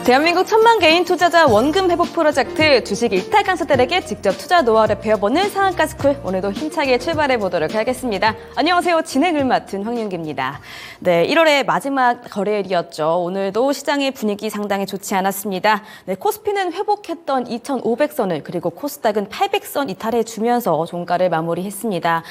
대한민국 1000만 개인 투자자 원금 회복 프로젝트 주식 일탈 강사들에게 직접 투자 노하우를 배워보는 상한가스쿨, 오늘도 힘차게 출발해 보도록 하겠습니다. 안녕하세요. 진행을 맡은 황윤기입니다. 네, 1월의 마지막 거래일이었죠. 오늘도 시장의 분위기 상당히 좋지 않았습니다. 네, 코스피는 회복했던 2,500선을, 그리고 코스닥은 800선 이탈해 주면서 종가를 마무리했습니다.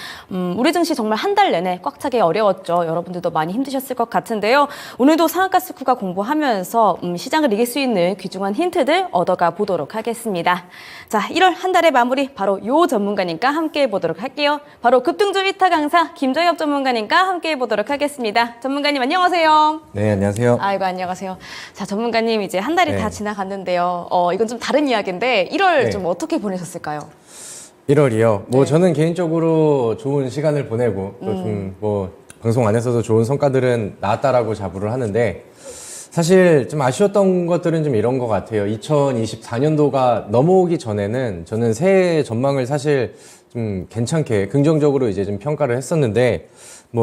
우리 증시 정말 한 달 내내 꽉 차기 어려웠죠. 여러분들도 많이 힘드셨을 것 같은데요. 오늘도 상한가스쿨과 공부하면서 시장을 이길 수 있는 귀중한 힌트들 얻어가 보도록 하겠습니다. 자, 1월 한 달의 마무리 바로 요 전문가님과 함께 해보도록 할게요. 바로 급등주 1타 강사 김정엽 전문가님과 함께 해보도록 하겠습니다. 전문가님 안녕하세요. 네, 안녕하세요. 아이고, 안녕하세요. 자, 전문가님 이제 한 달이 다 지나갔는데요. 이건 좀 다른 이야기인데 1월 좀 어떻게 보내셨을까요? 1월이요. 저는 개인적으로 좋은 시간을 보내고 또 좀 방송 안에서도 좋은 성과들은 나왔다라고 자부를 하는데, 사실 좀 아쉬웠던 것들은 좀 이런 것 같아요. 2024년도가 넘어오기 전에는 저는 새해 전망을 사실 좀 괜찮게 긍정적으로 이제 좀 평가를 했었는데,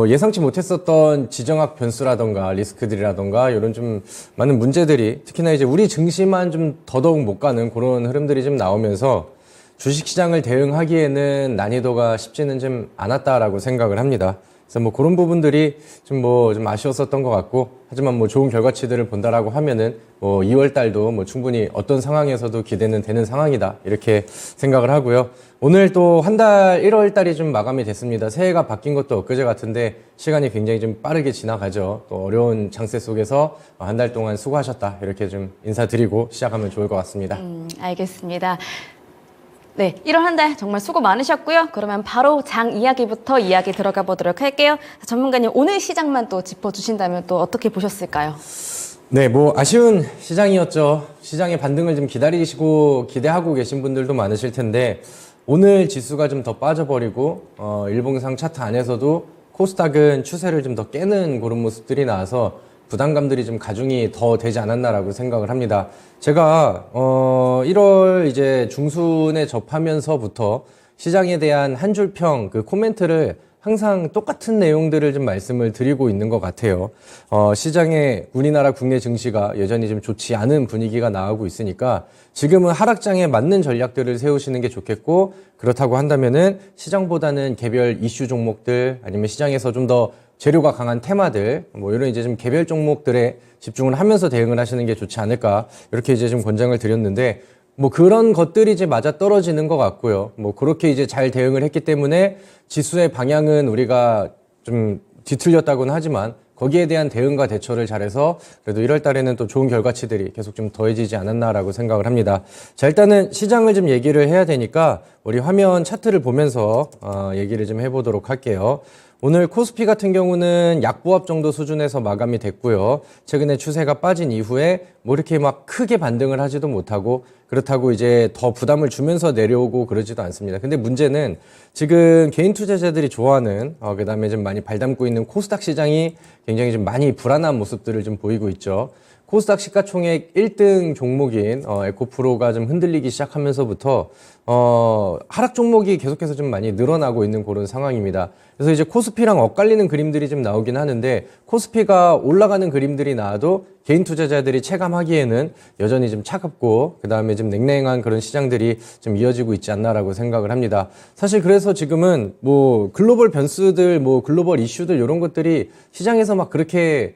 예상치 못했었던 지정학 변수라던가 리스크들이라던가 이런 좀 많은 문제들이, 특히나 이제 우리 증시만 좀 더더욱 못 가는 그런 흐름들이 좀 나오면서 주식시장을 대응하기에는 난이도가 쉽지는 좀 않았다라고 생각을 합니다. 그래서 그런 부분들이 좀 아쉬웠었던 것 같고, 하지만 좋은 결과치들을 본다라고 하면은 2월 달도 충분히 어떤 상황에서도 기대는 되는 상황이다, 이렇게 생각을 하고요. 오늘 또 한 달 1월 달이 좀 마감이 됐습니다. 새해가 바뀐 것도 엊그제 같은데 시간이 굉장히 좀 빠르게 지나가죠. 또 어려운 장세 속에서 한 달 동안 수고하셨다, 이렇게 좀 인사드리고 시작하면 좋을 것 같습니다. 알겠습니다. 네, 1월 한 달 정말 수고 많으셨고요. 그러면 바로 장 이야기부터 이야기 들어가 보도록 할게요. 전문가님, 오늘 시장만 또 짚어주신다면 또 어떻게 보셨을까요? 네, 아쉬운 시장이었죠. 시장의 반등을 좀 기대하고 계신 분들도 많으실 텐데, 오늘 지수가 좀 더 빠져버리고, 일봉상 차트 안에서도 코스닥은 추세를 좀 더 깨는 그런 모습들이 나와서 부담감들이 좀 가중이 더 되지 않았나라고 생각을 합니다. 제가 1월 이제 중순에 접하면서부터 시장에 대한 한 줄 평, 그 코멘트를 항상 똑같은 내용들을 좀 말씀을 드리고 있는 것 같아요. 시장에 우리나라 국내 증시가 여전히 좀 좋지 않은 분위기가 나오고 있으니까 지금은 하락장에 맞는 전략들을 세우시는 게 좋겠고, 그렇다고 한다면은 시장보다는 개별 이슈 종목들, 아니면 시장에서 좀 더 재료가 강한 테마들, 이런 이제 좀 개별 종목들에 집중을 하면서 대응을 하시는 게 좋지 않을까, 이렇게 이제 좀 권장을 드렸는데, 그런 것들이 이제 맞아 떨어지는 것 같고요. 그렇게 이제 잘 대응을 했기 때문에 지수의 방향은 우리가 좀 뒤틀렸다고는 하지만 거기에 대한 대응과 대처를 잘해서 그래도 1월 달에는 또 좋은 결과치들이 계속 좀 더해지지 않았나라고 생각을 합니다. 자, 일단은 시장을 좀 얘기를 해야 되니까 우리 화면 차트를 보면서 얘기를 좀 해보도록 할게요. 오늘 코스피 같은 경우는 약보합 정도 수준에서 마감이 됐고요. 최근에 추세가 빠진 이후에 이렇게 막 크게 반등을 하지도 못하고, 그렇다고 이제 더 부담을 주면서 내려오고 그러지도 않습니다. 근데 문제는 지금 개인 투자자들이 좋아하는, 그다음에 좀 많이 발담고 있는 코스닥 시장이 굉장히 좀 많이 불안한 모습들을 좀 보이고 있죠. 코스닥 시가총액 1등 종목인 에코프로가 좀 흔들리기 시작하면서부터 하락 종목이 계속해서 좀 많이 늘어나고 있는 그런 상황입니다. 그래서 이제 코스피랑 엇갈리는 그림들이 좀 나오긴 하는데, 코스피가 올라가는 그림들이 나와도 개인 투자자들이 체감하기에는 여전히 좀 차갑고, 그 다음에 좀 냉랭한 그런 시장들이 좀 이어지고 있지 않나라고 생각을 합니다. 사실 그래서 지금은 글로벌 변수들, 글로벌 이슈들 이런 것들이 시장에서 막 그렇게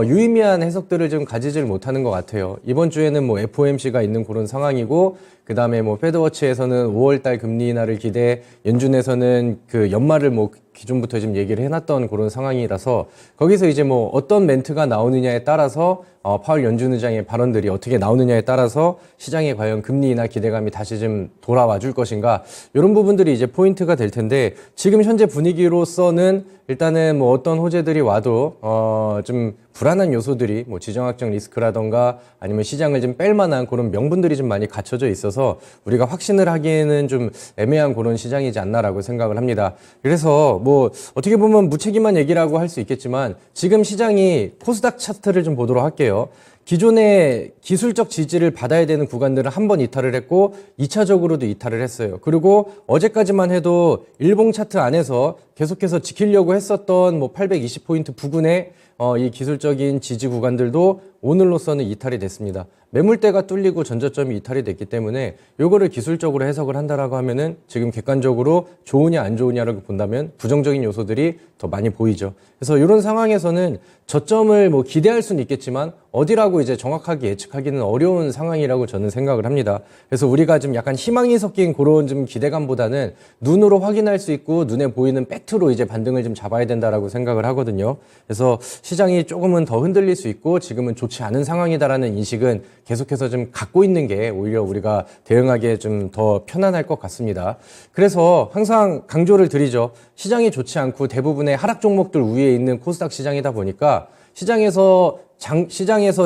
유의미한 해석들을 좀 가지질 못하는 것 같아요. 이번 주에는 FOMC가 있는 그런 상황이고, 그 다음에 페드워치에서는 5월달 금리 인하를 기대, 연준에서는 그 연말을 기존부터 좀 얘기를 해놨던 그런 상황이라서, 거기서 이제 어떤 멘트가 나오느냐에 따라서 파월 연준 의장의 발언들이 어떻게 나오느냐에 따라서 시장에 과연 금리 인하 기대감이 다시 좀 돌아와 줄 것인가, 이런 부분들이 이제 포인트가 될 텐데, 지금 현재 분위기로서는 일단은 어떤 호재들이 와도 좀 불안한 요소들이 지정학적 리스크라던가 아니면 시장을 좀 뺄 만한 그런 명분들이 좀 많이 갖춰져 있어서 우리가 확신을 하기에는 좀 애매한 그런 시장이지 않나라고 생각을 합니다. 그래서 어떻게 보면 무책임한 얘기라고 할 수 있겠지만, 지금 시장이 코스닥 차트를 좀 보도록 할게요. 기존의 기술적 지지를 받아야 되는 구간들은 한 번 이탈을 했고 2차적으로도 이탈을 했어요. 그리고 어제까지만 해도 일봉 차트 안에서 계속해서 지키려고 했었던 뭐 820포인트 부근의 이 기술적인 지지 구간들도 오늘로서는 이탈이 됐습니다. 매물대가 뚫리고 전저점이 이탈이 됐기 때문에 요거를 기술적으로 해석을 한다라고 하면은 지금 객관적으로 좋으냐 안 좋으냐라고 본다면 부정적인 요소들이 더 많이 보이죠. 그래서 이런 상황에서는 저점을 뭐 기대할 수는 있겠지만 어디라고 이제 정확하게 예측하기는 어려운 상황이라고 저는 생각을 합니다. 그래서 우리가 좀 약간 희망이 섞인 그런 좀 기대감보다는 눈으로 확인할 수 있고 눈에 보이는 팩트로 이제 반등을 좀 잡아야 된다라고 생각을 하거든요. 그래서 시장이 조금은 더 흔들릴 수 있고 지금은 좋지 않은 상황이다라는 인식은 계속해서 좀 갖고 있는 게 오히려 우리가 대응하기에 좀 더 편안할 것 같습니다. 그래서 항상 강조를 드리죠. 시장이 좋지 않고 대부분의 하락 종목들 위에 있는 코스닥 시장이다 보니까 시장에서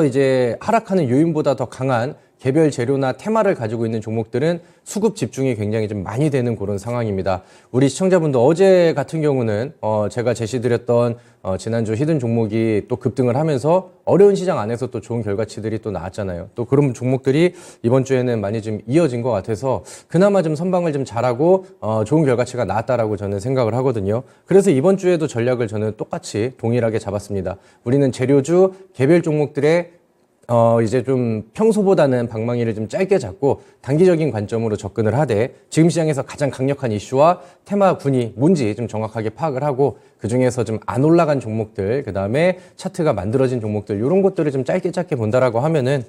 이제 하락하는 요인보다 더 강한 개별 재료나 테마를 가지고 있는 종목들은 수급 집중이 굉장히 좀 많이 되는 그런 상황입니다. 우리 시청자분들 어제 같은 경우는 제가 제시드렸던 지난주 히든 종목이 또 급등을 하면서 어려운 시장 안에서 또 좋은 결과치들이 또 나왔잖아요. 또 그런 종목들이 이번 주에는 많이 좀 이어진 것 같아서 그나마 좀 선방을 좀 잘하고 좋은 결과치가 나왔다라고 저는 생각을 하거든요. 그래서 이번 주에도 전략을 저는 똑같이 동일하게 잡았습니다. 우리는 재료주 개별 종목들의 이제 좀 평소보다는 방망이를 좀 짧게 잡고 단기적인 관점으로 접근을 하되 지금 시장에서 가장 강력한 이슈와 테마군이 뭔지 좀 정확하게 파악을 하고 그 중에서 좀 안 올라간 종목들, 그 다음에 차트가 만들어진 종목들 이런 것들을 좀 짧게 본다라고 하면은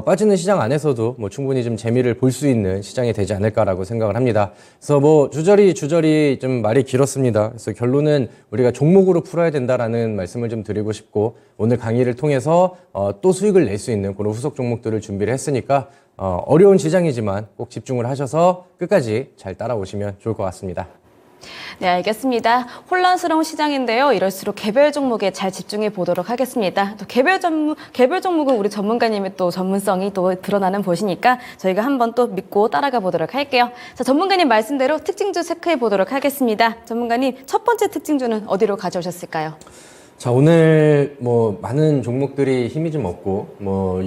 빠지는 시장 안에서도 뭐 충분히 좀 재미를 볼 수 있는 시장이 되지 않을까라고 생각을 합니다. 그래서 뭐 주저리 좀 말이 길었습니다. 그래서 결론은 우리가 종목으로 풀어야 된다라는 말씀을 좀 드리고 싶고 오늘 강의를 통해서 또 수익을 낼 수 있는 그런 후속 종목들을 준비를 했으니까 어려운 시장이지만 꼭 집중을 하셔서 끝까지 잘 따라오시면 좋을 것 같습니다. 네, 알겠습니다. 혼란스러운 시장인데요. 이럴수록 개별 종목에 잘 집중해 보도록 하겠습니다. 또 개별 종목은 우리 전문가님의 또 전문성이 또 드러나는 곳이니까 저희가 한번 또 믿고 따라가 보도록 할게요. 자, 전문가님 말씀대로 특징주 체크해 보도록 하겠습니다. 전문가님, 첫 번째 특징주는 어디로 가져오셨을까요? 자, 오늘 뭐 많은 종목들이 힘이 좀 없고 뭐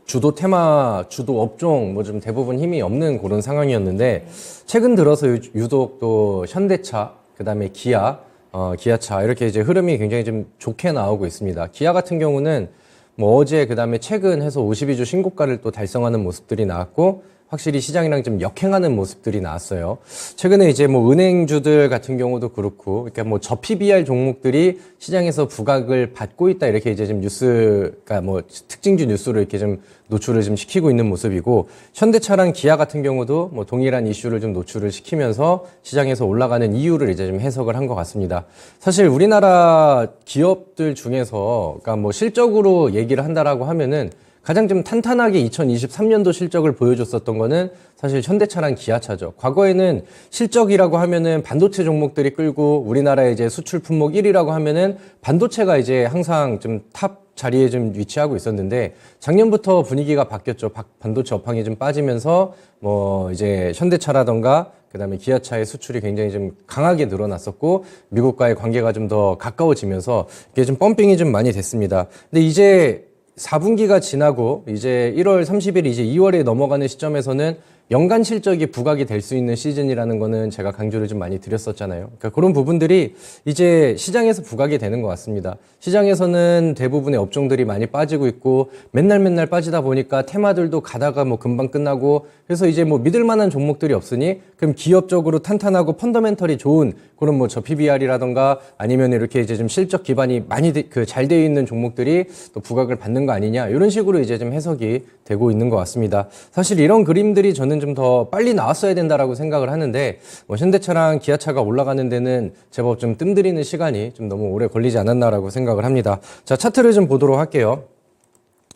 주도 테마, 주도 업종 뭐 좀 대부분 힘이 없는 그런 상황이었는데 최근 들어서 유독 또 현대차, 그다음에 기아차 이렇게 이제 흐름이 굉장히 좀 좋게 나오고 있습니다. 기아 같은 경우는 뭐 어제 그다음에 최근 해서 52주 신고가를 또 달성하는 모습들이 나왔고 확실히 시장이랑 좀 역행하는 모습들이 나왔어요. 최근에 이제 뭐 은행주들 같은 경우도 그렇고, 그러니까 뭐 저PBR 종목들이 시장에서 부각을 받고 있다 이렇게 이제 좀 그러니까 뭐 특징주 뉴스로 이렇게 좀 노출을 좀 시키고 있는 모습이고, 현대차랑 기아 같은 경우도 뭐 동일한 이슈를 좀 노출을 시키면서 시장에서 올라가는 이유를 이제 좀 해석을 한 것 같습니다. 사실 우리나라 기업들 중에서, 그러니까 뭐 실적으로 얘기를 한다라고 하면은 가장 좀 탄탄하게 2023년도 실적을 보여줬었던 거는 사실 현대차랑 기아차죠. 과거에는 실적이라고 하면은 반도체 종목들이 끌고 우리나라의 이제 수출 품목 1위라고 하면은 반도체가 이제 항상 좀 탑 자리에 좀 위치하고 있었는데 작년부터 분위기가 바뀌었죠. 반도체 업황이 좀 빠지면서 뭐 이제 현대차라던가 그다음에 기아차의 수출이 굉장히 좀 강하게 늘어났었고 미국과의 관계가 좀 더 가까워지면서 이게 좀 펌핑이 좀 많이 됐습니다. 근데 이제 4분기가 지나고 이제 1월 30일 이제 2월에 넘어가는 시점에서는 연간 실적이 부각이 될 수 있는 시즌이라는 거는 제가 강조를 좀 많이 드렸었잖아요. 그러니까 그런 부분들이 이제 시장에서 부각이 되는 것 같습니다. 시장에서는 대부분의 업종들이 많이 빠지고 있고 맨날 빠지다 보니까 테마들도 가다가 뭐 금방 끝나고 그래서 이제 뭐 믿을 만한 종목들이 없으니 그럼 기업적으로 탄탄하고 펀더멘털이 좋은 그런 뭐 저 PBR이라던가 아니면 이렇게 이제 좀 실적 기반이 많이 잘 되어 있는 종목들이 또 부각을 받는 거 아니냐 이런 식으로 이제 좀 해석이 되고 있는 것 같습니다. 사실 이런 그림들이 저는 좀 더 빨리 나왔어야 된다라고 생각을 하는데 뭐 현대차랑 기아차가 올라가는 데는 제법 좀 뜸들이는 시간이 좀 너무 오래 걸리지 않았나라고 생각을 합니다. 자, 차트를 좀 보도록 할게요.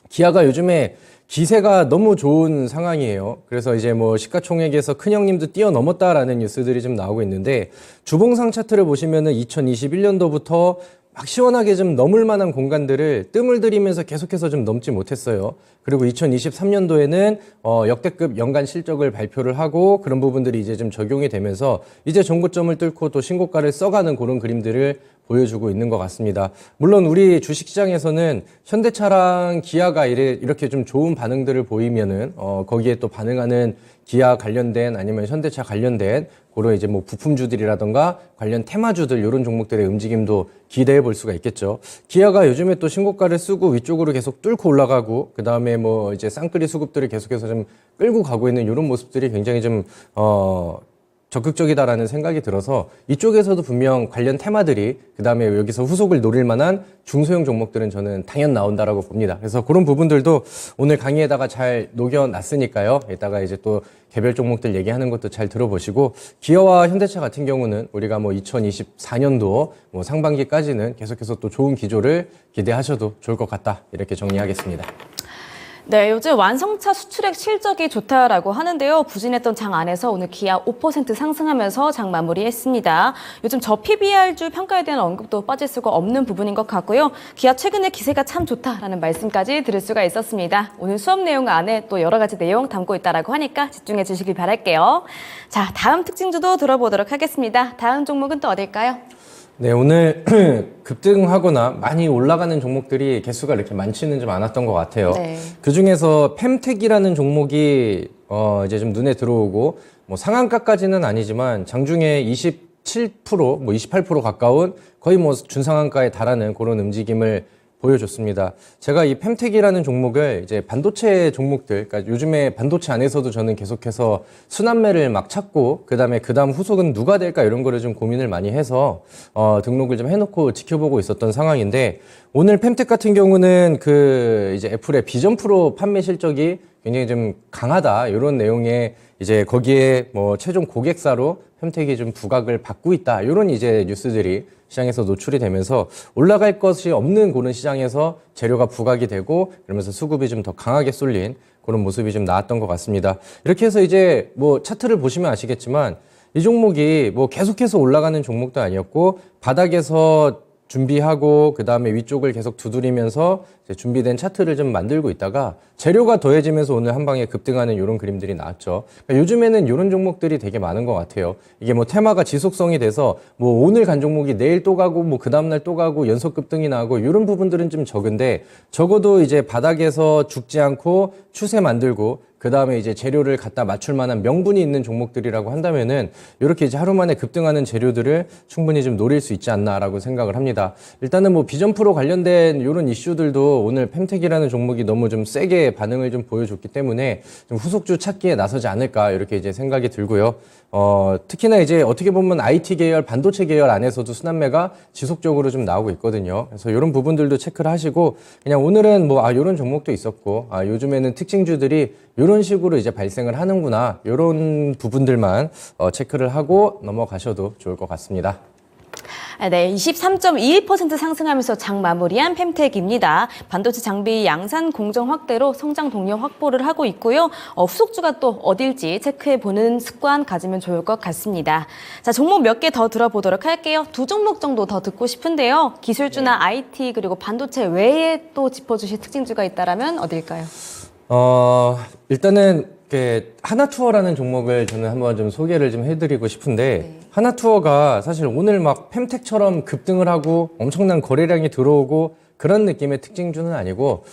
기아가 요즘에 기세가 너무 좋은 상황이에요. 그래서 이제 뭐 시가총액에서 큰형님도 뛰어넘었다라는 뉴스들이 좀 나오고 있는데 주봉상 차트를 보시면은 2021년도부터 막 시원하게 좀 넘을 만한 공간들을 뜸을 들이면서 계속해서 좀 넘지 못했어요. 그리고 2023년도에는 역대급 연간 실적을 발표를 하고 그런 부분들이 이제 좀 적용이 되면서 이제 정고점을 뚫고 또 신고가를 써가는 그런 그림들을 보여주고 있는 것 같습니다. 물론 우리 주식시장에서는 현대차랑 기아가 이렇게 좀 좋은 반응들을 보이면은 거기에 또 반응하는 기아 관련된 아니면 현대차 관련된 그런 이제 뭐 부품주들이라던가 관련 테마주들 이런 종목들의 움직임도 기대해 볼 수가 있겠죠. 기아가 요즘에 또 신고가를 쓰고 위쪽으로 계속 뚫고 올라가고 그 다음에 뭐 이제 쌍끌이 수급들을 계속해서 좀 끌고 가고 있는 이런 모습들이 굉장히 좀 적극적이다라는 생각이 들어서 이쪽에서도 분명 관련 테마들이 그다음에 여기서 후속을 노릴 만한 중소형 종목들은 저는 당연 나온다라고 봅니다. 그래서 그런 부분들도 오늘 강의에다가 잘 녹여놨으니까요. 이따가 이제 또 개별 종목들 얘기하는 것도 잘 들어보시고 기아와 현대차 같은 경우는 우리가 뭐 2024년도 뭐 상반기까지는 계속해서 또 좋은 기조를 기대하셔도 좋을 것 같다. 이렇게 정리하겠습니다. 네, 요즘 완성차 수출액 실적이 좋다라고 하는데요. 부진했던 장 안에서 오늘 기아 5% 상승하면서 장 마무리했습니다. 요즘 저PBR주 평가에 대한 언급도 빠질 수가 없는 부분인 것 같고요. 기아 최근에 기세가 참 좋다라는 말씀까지 들을 수가 있었습니다. 오늘 수업 내용 안에 또 여러 가지 내용 담고 있다라고 하니까 집중해 주시길 바랄게요. 자, 다음 특징주도 들어보도록 하겠습니다. 다음 종목은 또 어딜까요? 네, 오늘 급등하거나 많이 올라가는 종목들이 개수가 이렇게 많지는 좀 않았던 것 같아요. 네. 그 중에서 펨텍이라는 종목이 이제 좀 눈에 들어오고 뭐 상한가까지는 아니지만 장중에 27%, 뭐 28% 가까운 거의 뭐 준상한가에 달하는 그런 움직임을 보여줬습니다. 제가 이 펨텍이라는 종목을 이제 반도체 종목들, 그러니까 요즘에 반도체 안에서도 저는 계속해서 순환매를 막 찾고, 그 다음 후속은 누가 될까 이런 거를 좀 고민을 많이 해서, 등록을 좀 해놓고 지켜보고 있었던 상황인데, 오늘 펨텍 같은 경우는 이제 애플의 비전 프로 판매 실적이 굉장히 좀 강하다, 이런 내용의 이제 거기에 뭐 최종 고객사로 펨텍이 좀 부각을 받고 있다, 이런 이제 뉴스들이 시장에서 노출이 되면서 올라갈 것이 없는 그런 시장에서 재료가 부각이 되고 그러면서 수급이 좀 더 강하게 쏠린 그런 모습이 좀 나왔던 것 같습니다. 이렇게 해서 이제 뭐 차트를 보시면 아시겠지만 이 종목이 뭐 계속해서 올라가는 종목도 아니었고 바닥에서 준비하고 그 다음에 위쪽을 계속 두드리면서 이제 준비된 차트를 좀 만들고 있다가 재료가 더해지면서 오늘 한 방에 급등하는 이런 그림들이 나왔죠. 그러니까 요즘에는 이런 종목들이 되게 많은 것 같아요. 이게 뭐 테마가 지속성이 돼서 뭐 오늘 간 종목이 내일 또 가고 뭐 그 다음날 또 가고 연속 급등이 나고 이런 부분들은 좀 적은데 적어도 이제 바닥에서 죽지 않고 추세 만들고 그 다음에 이제 재료를 갖다 맞출 만한 명분이 있는 종목들이라고 한다면은 이렇게 이제 하루 만에 급등하는 재료들을 충분히 좀 노릴 수 있지 않나라고 생각을 합니다. 일단은 뭐 비전 프로 관련된 이런 이슈들도 오늘 펨텍이라는 종목이 너무 좀 세게 반응을 좀 보여줬기 때문에 좀 후속주 찾기에 나서지 않을까 이렇게 이제 생각이 들고요. 특히나 이제 어떻게 보면 IT 계열, 반도체 계열 안에서도 순환매가 지속적으로 좀 나오고 있거든요. 그래서 이런 부분들도 체크를 하시고 그냥 오늘은 뭐 이런 종목도 있었고 요즘에는 특징주들이 이런 식으로 이제 발생을 하는구나 이런 부분들만 체크를 하고 넘어가셔도 좋을 것 같습니다. 네, 23.21% 상승하면서 장 마무리한 펨텍입니다. 반도체 장비 양산 공정 확대로 성장 동력 확보를 하고 있고요. 후속주가 또 어딜지 체크해보는 습관 가지면 좋을 것 같습니다. 자, 종목 몇 개 더 들어보도록 할게요. 두 종목 정도 더 듣고 싶은데요. 기술주나 IT 그리고 반도체 외에 또 짚어주실 특징주가 있다면 어딜까요? 일단은 하나투어라는 종목을 저는 한번 좀 소개를 좀 해드리고 싶은데 하나투어가 사실 오늘 막 펨텍처럼 급등을 하고 엄청난 거래량이 들어오고 그런 느낌의 특징주는 아니고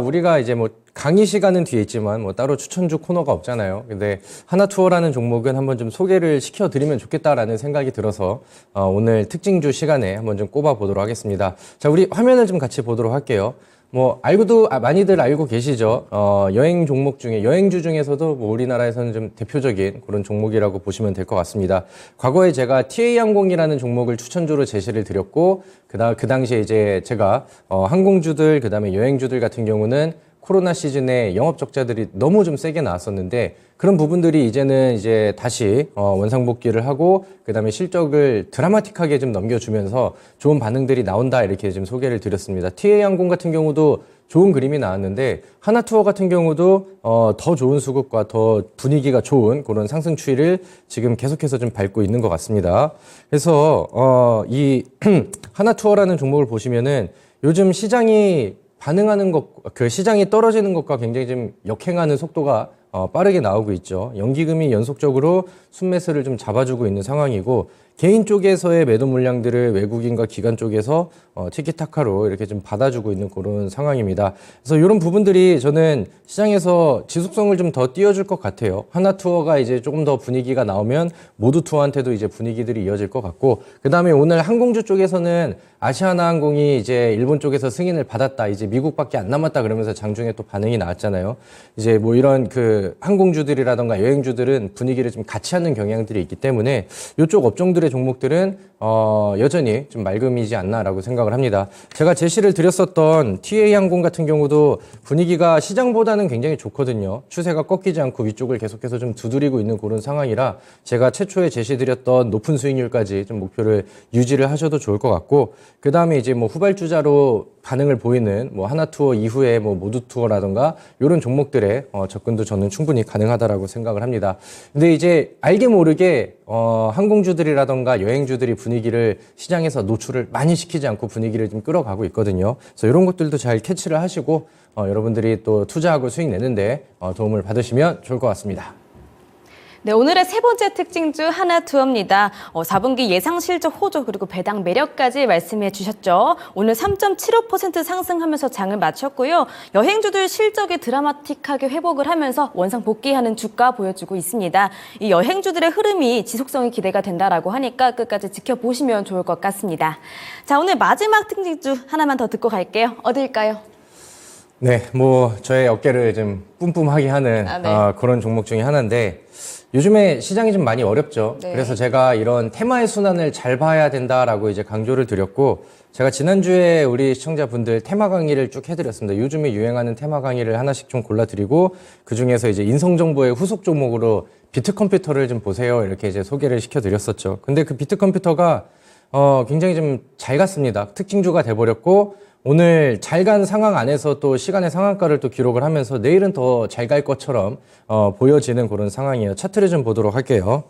우리가 이제 뭐 강의 시간은 뒤에 있지만 뭐 따로 추천주 코너가 없잖아요. 근데 하나투어라는 종목은 한번 좀 소개를 시켜드리면 좋겠다라는 생각이 들어서 오늘 특징주 시간에 한번 좀 꼽아보도록 하겠습니다. 자, 우리 화면을 좀 같이 보도록 할게요. 뭐 많이들 알고 계시죠. 여행 종목 중에 여행주 중에서도 뭐 우리나라에서는 좀 대표적인 그런 종목이라고 보시면 될 것 같습니다. 과거에 제가 TA항공이라는 종목을 추천주로 제시를 드렸고 그 당시에 이제 제가 항공주들 그다음에 여행주들 같은 경우는 코로나 시즌에 영업 적자들이 너무 좀 세게 나왔었는데 그런 부분들이 이제는 이제 다시 원상복귀를 하고 그다음에 실적을 드라마틱하게 좀 넘겨주면서 좋은 반응들이 나온다 이렇게 좀 소개를 드렸습니다. TA항공 같은 경우도 좋은 그림이 나왔는데 하나투어 같은 경우도 더 좋은 수급과 더 분위기가 좋은 그런 상승 추이를 지금 계속해서 좀 밟고 있는 것 같습니다. 그래서 이 하나투어라는 종목을 보시면은 요즘 시장이 반응하는 시장이 떨어지는 것과 굉장히 좀 역행하는 속도가 빠르게 나오고 있죠. 연기금이 연속적으로 순매수를 좀 잡아주고 있는 상황이고 개인 쪽에서의 매도 물량들을 외국인과 기관 쪽에서 티키타카로 이렇게 좀 받아주고 있는 그런 상황입니다. 그래서 이런 부분들이 저는 시장에서 지속성을 좀 더 띄워줄 것 같아요. 하나투어가 이제 조금 더 분위기가 나오면 모두투어한테도 이제 분위기들이 이어질 것 같고, 그 다음에 오늘 항공주 쪽에서는 아시아나항공이 이제 일본 쪽에서 승인을 받았다, 이제 미국밖에 안 남았다 그러면서 장중에 또 반응이 나왔잖아요. 이제 뭐 이런 그 항공주들이라던가 여행주들은 분위기를 좀 같이 하는 경향들이 있기 때문에 이쪽 업종들의 종목들은 여전히 좀 맑음이지 않나라고 생각을 합니다. 제가 제시를 드렸었던 TA항공 같은 경우도 분위기가 시장보다는 굉장히 좋거든요. 추세가 꺾이지 않고 위쪽을 계속해서 좀 두드리고 있는 그런 상황이라 제가 최초에 제시드렸던 높은 수익률까지 좀 목표를 유지를 하셔도 좋을 것 같고, 그 다음에 이제 뭐 후발주자로 반응을 보이는 뭐 하나투어 이후에 뭐 모두투어라던가 이런 종목들의 접근도 저는 충분히 가능하다라고 생각을 합니다. 근데 이제 알게 모르게 항공주들이라던가 여행주들이 분위기를 시장에서 노출을 많이 시키지 않고 분위기를 좀 끌어가고 있거든요. 그래서 이런 것들도 잘 캐치를 하시고 여러분들이 또 투자하고 수익 내는데 도움을 받으시면 좋을 것 같습니다. 네, 오늘의 세 번째 특징주 하나투어입니다. 4분기 예상 실적 호조 그리고 배당 매력까지 말씀해 주셨죠. 오늘 3.75% 상승하면서 장을 마쳤고요. 여행주들 실적이 드라마틱하게 회복을 하면서 원상 복귀하는 주가 보여주고 있습니다. 이 여행주들의 흐름이 지속성이 기대가 된다라고 하니까 끝까지 지켜보시면 좋을 것 같습니다. 자, 오늘 마지막 특징주 하나만 더 듣고 갈게요. 어딜까요? 네, 뭐 저의 어깨를 좀 뿜뿜하게 하는 네. 그런 종목 중에 하나인데, 요즘에 시장이 좀 많이 어렵죠. 네. 그래서 제가 이런 테마의 순환을 잘 봐야 된다라고 이제 강조를 드렸고, 제가 지난주에 우리 시청자분들 테마 강의를 쭉 해드렸습니다. 요즘에 유행하는 테마 강의를 하나씩 좀 골라드리고, 그 중에서 이제 인성정보의 후속 종목으로 비트컴퓨터를 좀 보세요, 이렇게 이제 소개를 시켜드렸었죠. 근데 그 비트컴퓨터가 굉장히 좀 잘 갔습니다. 특징주가 돼버렸고, 오늘 잘 간 상황 안에서 또 시간의 상한가를 또 기록을 하면서 내일은 더 잘 갈 것처럼 보여지는 그런 상황이에요. 차트를 좀 보도록 할게요.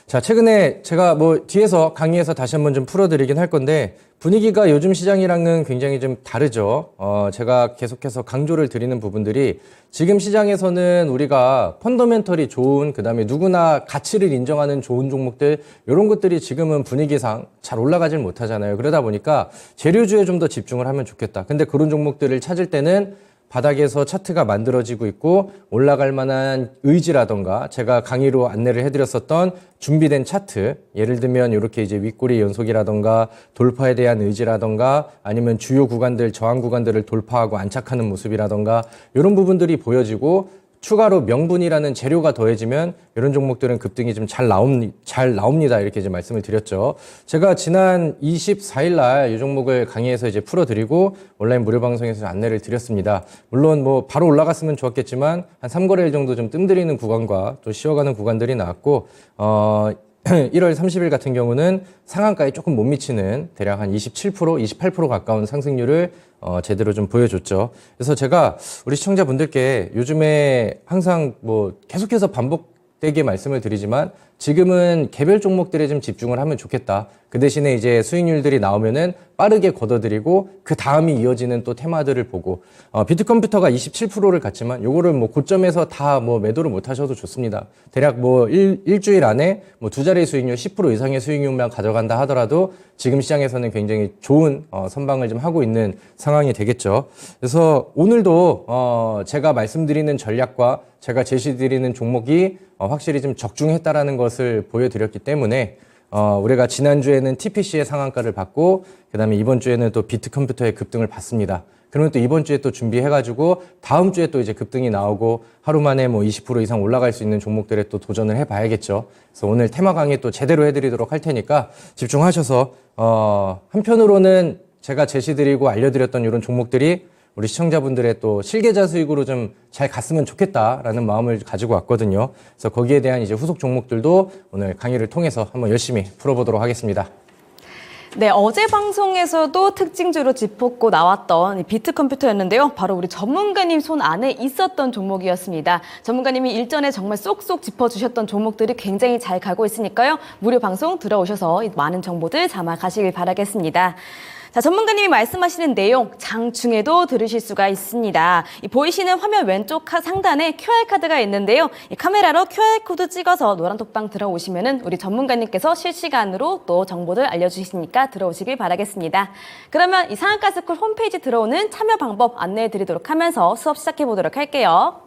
자, 최근에 제가 뭐 뒤에서 강의에서 다시 한번 좀 풀어드리긴 할 건데, 분위기가 요즘 시장이랑은 굉장히 좀 다르죠. 제가 계속해서 강조를 드리는 부분들이, 지금 시장에서는 우리가 펀더멘털이 좋은, 그 다음에 누구나 가치를 인정하는 좋은 종목들, 이런 것들이 지금은 분위기상 잘 올라가질 못하잖아요. 그러다 보니까 재료주에 좀 더 집중을 하면 좋겠다. 근데 그런 종목들을 찾을 때는 바닥에서 차트가 만들어지고 있고 올라갈 만한 의지라던가 제가 강의로 안내를 해드렸었던 준비된 차트, 예를 들면 이렇게 이제 윗꼬리 연속이라던가 돌파에 대한 의지라던가 아니면 주요 구간들, 저항 구간들을 돌파하고 안착하는 모습이라던가 이런 부분들이 보여지고, 추가로 명분이라는 재료가 더해지면 이런 종목들은 급등이 좀 잘 나옵니다. 이렇게 이제 말씀을 드렸죠. 제가 지난 24일 날 이 종목을 강의에서 이제 풀어드리고 온라인 무료 방송에서 안내를 드렸습니다. 물론 뭐 바로 올라갔으면 좋았겠지만 한 3거래일 정도 좀 뜸들이는 구간과 또 쉬어가는 구간들이 나왔고, 1월 30일 같은 경우는 상한가에 조금 못 미치는 대략 한 27%, 28% 가까운 상승률을 제대로 좀 보여줬죠. 그래서 제가 우리 시청자분들께 요즘에 항상 뭐 계속해서 반복되게 말씀을 드리지만, 지금은 개별 종목들에 좀 집중을 하면 좋겠다. 그 대신에 이제 수익률들이 나오면은 빠르게 걷어들이고 그 다음이 이어지는 또 테마들을 보고, 비트컴퓨터가 27%를 갔지만 요거를 뭐 고점에서 다 뭐 매도를 못 하셔도 좋습니다. 대략 뭐 일주일 안에 뭐 두 자리 수익률 10% 이상의 수익률만 가져간다 하더라도 지금 시장에서는 굉장히 좋은 선방을 좀 하고 있는 상황이 되겠죠. 그래서 오늘도 제가 말씀드리는 전략과 제가 제시드리는 종목이 확실히 좀 적중했다라는 것을 보여드렸기 때문에 우리가 지난주에는 TPC의 상한가를 받고 그 다음에 이번 주에는 또 비트컴퓨터의 급등을 받습니다. 그러면 또 이번 주에 또 준비해가지고 다음 주에 또 이제 급등이 나오고 하루 만에 뭐 20% 이상 올라갈 수 있는 종목들에 또 도전을 해봐야겠죠. 그래서 오늘 테마 강의 또 제대로 해드리도록 할 테니까 집중하셔서 한편으로는 제가 제시드리고 알려드렸던 이런 종목들이 우리 시청자분들의 또 실계자 수익으로 좀 잘 갔으면 좋겠다라는 마음을 가지고 왔거든요. 그래서 거기에 대한 이제 후속 종목들도 오늘 강의를 통해서 한번 열심히 풀어보도록 하겠습니다. 네, 어제 방송에서도 특징주로 짚고 나왔던 이 비트컴퓨터였는데요. 바로 우리 전문가님 손 안에 있었던 종목이었습니다. 전문가님이 일전에 정말 쏙쏙 짚어주셨던 종목들이 굉장히 잘 가고 있으니까요. 무료 방송 들어오셔서 많은 정보들 담아 가시길 바라겠습니다. 자, 전문가님이 말씀하시는 내용 장중에도 들으실 수가 있습니다. 이 보이시는 화면 왼쪽 상단에 QR카드가 있는데요. 이 카메라로 QR코드 찍어서 노란톡방 들어오시면은 우리 전문가님께서 실시간으로 또 정보들 알려주시니까 들어오시길 바라겠습니다. 그러면 이 상한가스쿨 홈페이지 들어오는 참여 방법 안내해 드리도록 하면서 수업 시작해 보도록 할게요.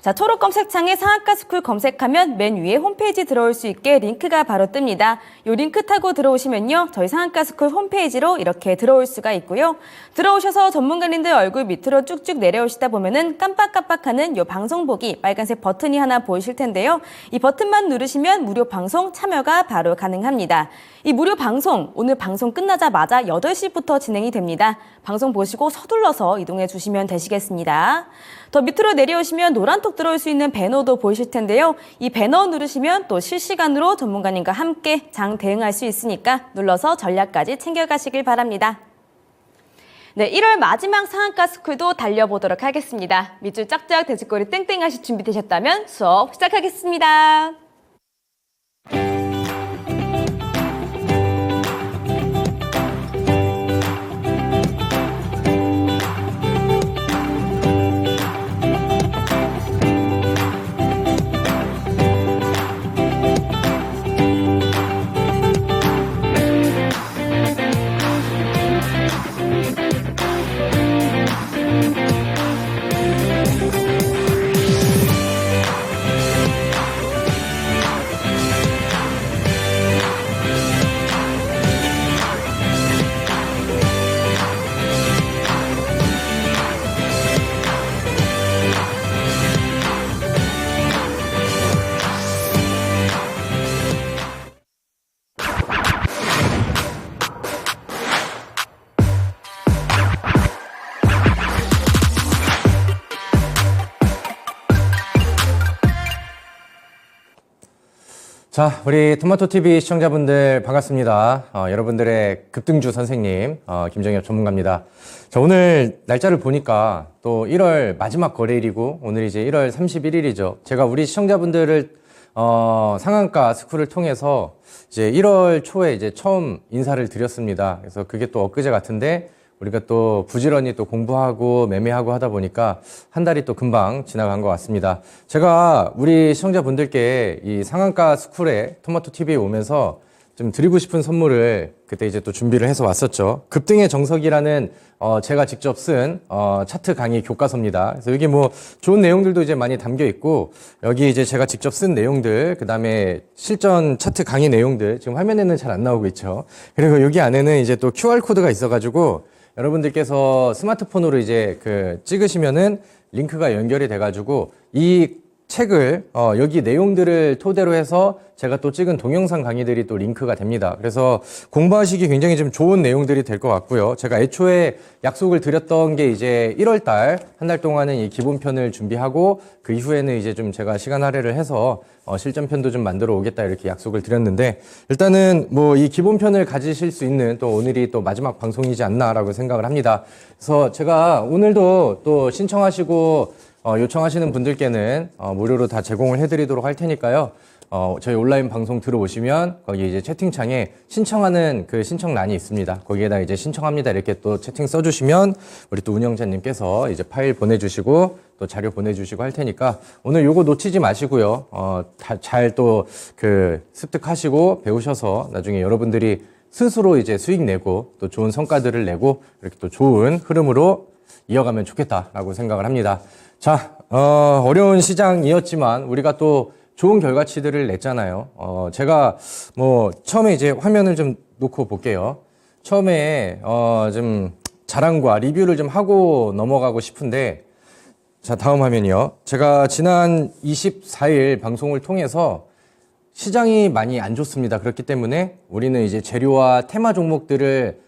자, 초록 검색창에 상한가스쿨 검색하면 맨 위에 홈페이지 들어올 수 있게 링크가 바로 뜹니다. 이 링크 타고 들어오시면요. 저희 상한가스쿨 홈페이지로 이렇게 들어올 수가 있고요. 들어오셔서 전문가님들 얼굴 밑으로 쭉쭉 내려오시다 보면은 깜빡깜빡하는 이 방송 보기 빨간색 버튼이 하나 보이실 텐데요. 이 버튼만 누르시면 무료 방송 참여가 바로 가능합니다. 이 무료 방송, 오늘 방송 끝나자마자 8시부터 진행이 됩니다. 방송 보시고 서둘러서 이동해 주시면 되시겠습니다. 더 밑으로 내려오시면 노란톡 들어올 수 있는 배너도 보이실 텐데요. 이 배너 누르시면 또 실시간으로 전문가님과 함께 장 대응할 수 있으니까 눌러서 전략까지 챙겨가시길 바랍니다. 네, 1월 마지막 상한가스쿨도 달려보도록 하겠습니다. 밑줄 짝짝 돼지꼬리 땡땡 하실 준비되셨다면 수업 시작하겠습니다. 자, 우리 토마토TV 시청자분들 반갑습니다. 여러분들의 급등주 선생님, 김정엽 전문가입니다. 자, 오늘 날짜를 보니까 또 1월 마지막 거래일이고 오늘 이제 1월 31일이죠. 제가 우리 시청자분들을 상한가 스쿨을 통해서 이제 1월 초에 이제 처음 인사를 드렸습니다. 그래서 그게 또 엊그제 같은데 우리가 또 부지런히 또 공부하고 매매하고 하다 보니까 한 달이 또 금방 지나간 것 같습니다. 제가 우리 시청자분들께 이 상한가 스쿨에 토마토TV에 오면서 좀 드리고 싶은 선물을 그때 이제 또 준비를 해서 왔었죠. 급등의 정석이라는 제가 직접 쓴 차트 강의 교과서입니다. 그래서 여기 뭐 좋은 내용들도 이제 많이 담겨 있고 여기 이제 제가 직접 쓴 내용들 그다음에 실전 차트 강의 내용들 지금 화면에는 잘 안 나오고 있죠. 그리고 여기 안에는 이제 또 QR 코드가 있어가지고 여러분들께서 스마트폰으로 이제 찍으시면은 링크가 연결이 돼가지고 이 책을 여기 내용들을 토대로 해서 제가 또 찍은 동영상 강의들이 또 링크가 됩니다. 그래서 공부하시기 굉장히 좀 좋은 내용들이 될 것 같고요. 제가 애초에 약속을 드렸던 게 이제 1월 달 한 달 동안은 이 기본편을 준비하고 그 이후에는 이제 좀 제가 시간 할애를 해서 실전편도 좀 만들어 오겠다 이렇게 약속을 드렸는데 일단은 뭐 이 기본편을 가지실 수 있는 또 오늘이 또 마지막 방송이지 않나라고 생각을 합니다. 그래서 제가 오늘도 또 신청하시고 요청하시는 분들께는 무료로 다 제공을 해드리도록 할 테니까요. 저희 온라인 방송 들어오시면 거기 이제 채팅창에 신청하는 그 신청란이 있습니다. 거기에다 이제 신청합니다 이렇게 또 채팅 써주시면 우리 또 운영자님께서 이제 파일 보내주시고 또 자료 보내주시고 할 테니까 오늘 요거 놓치지 마시고요. 잘 또 습득하시고 배우셔서 나중에 여러분들이 스스로 이제 수익 내고 또 좋은 성과들을 내고 이렇게 또 좋은 흐름으로 이어가면 좋겠다라고 생각을 합니다. 자, 어려운 시장이었지만 우리가 또 좋은 결과치들을 냈잖아요. 제가 뭐 처음에 이제 화면을 좀 놓고 볼게요. 처음에 좀 자랑과 리뷰를 좀 하고 넘어가고 싶은데 자, 다음 화면이요. 제가 지난 24일 방송을 통해서 시장이 많이 안 좋습니다. 그렇기 때문에 우리는 이제 재료와 테마 종목들을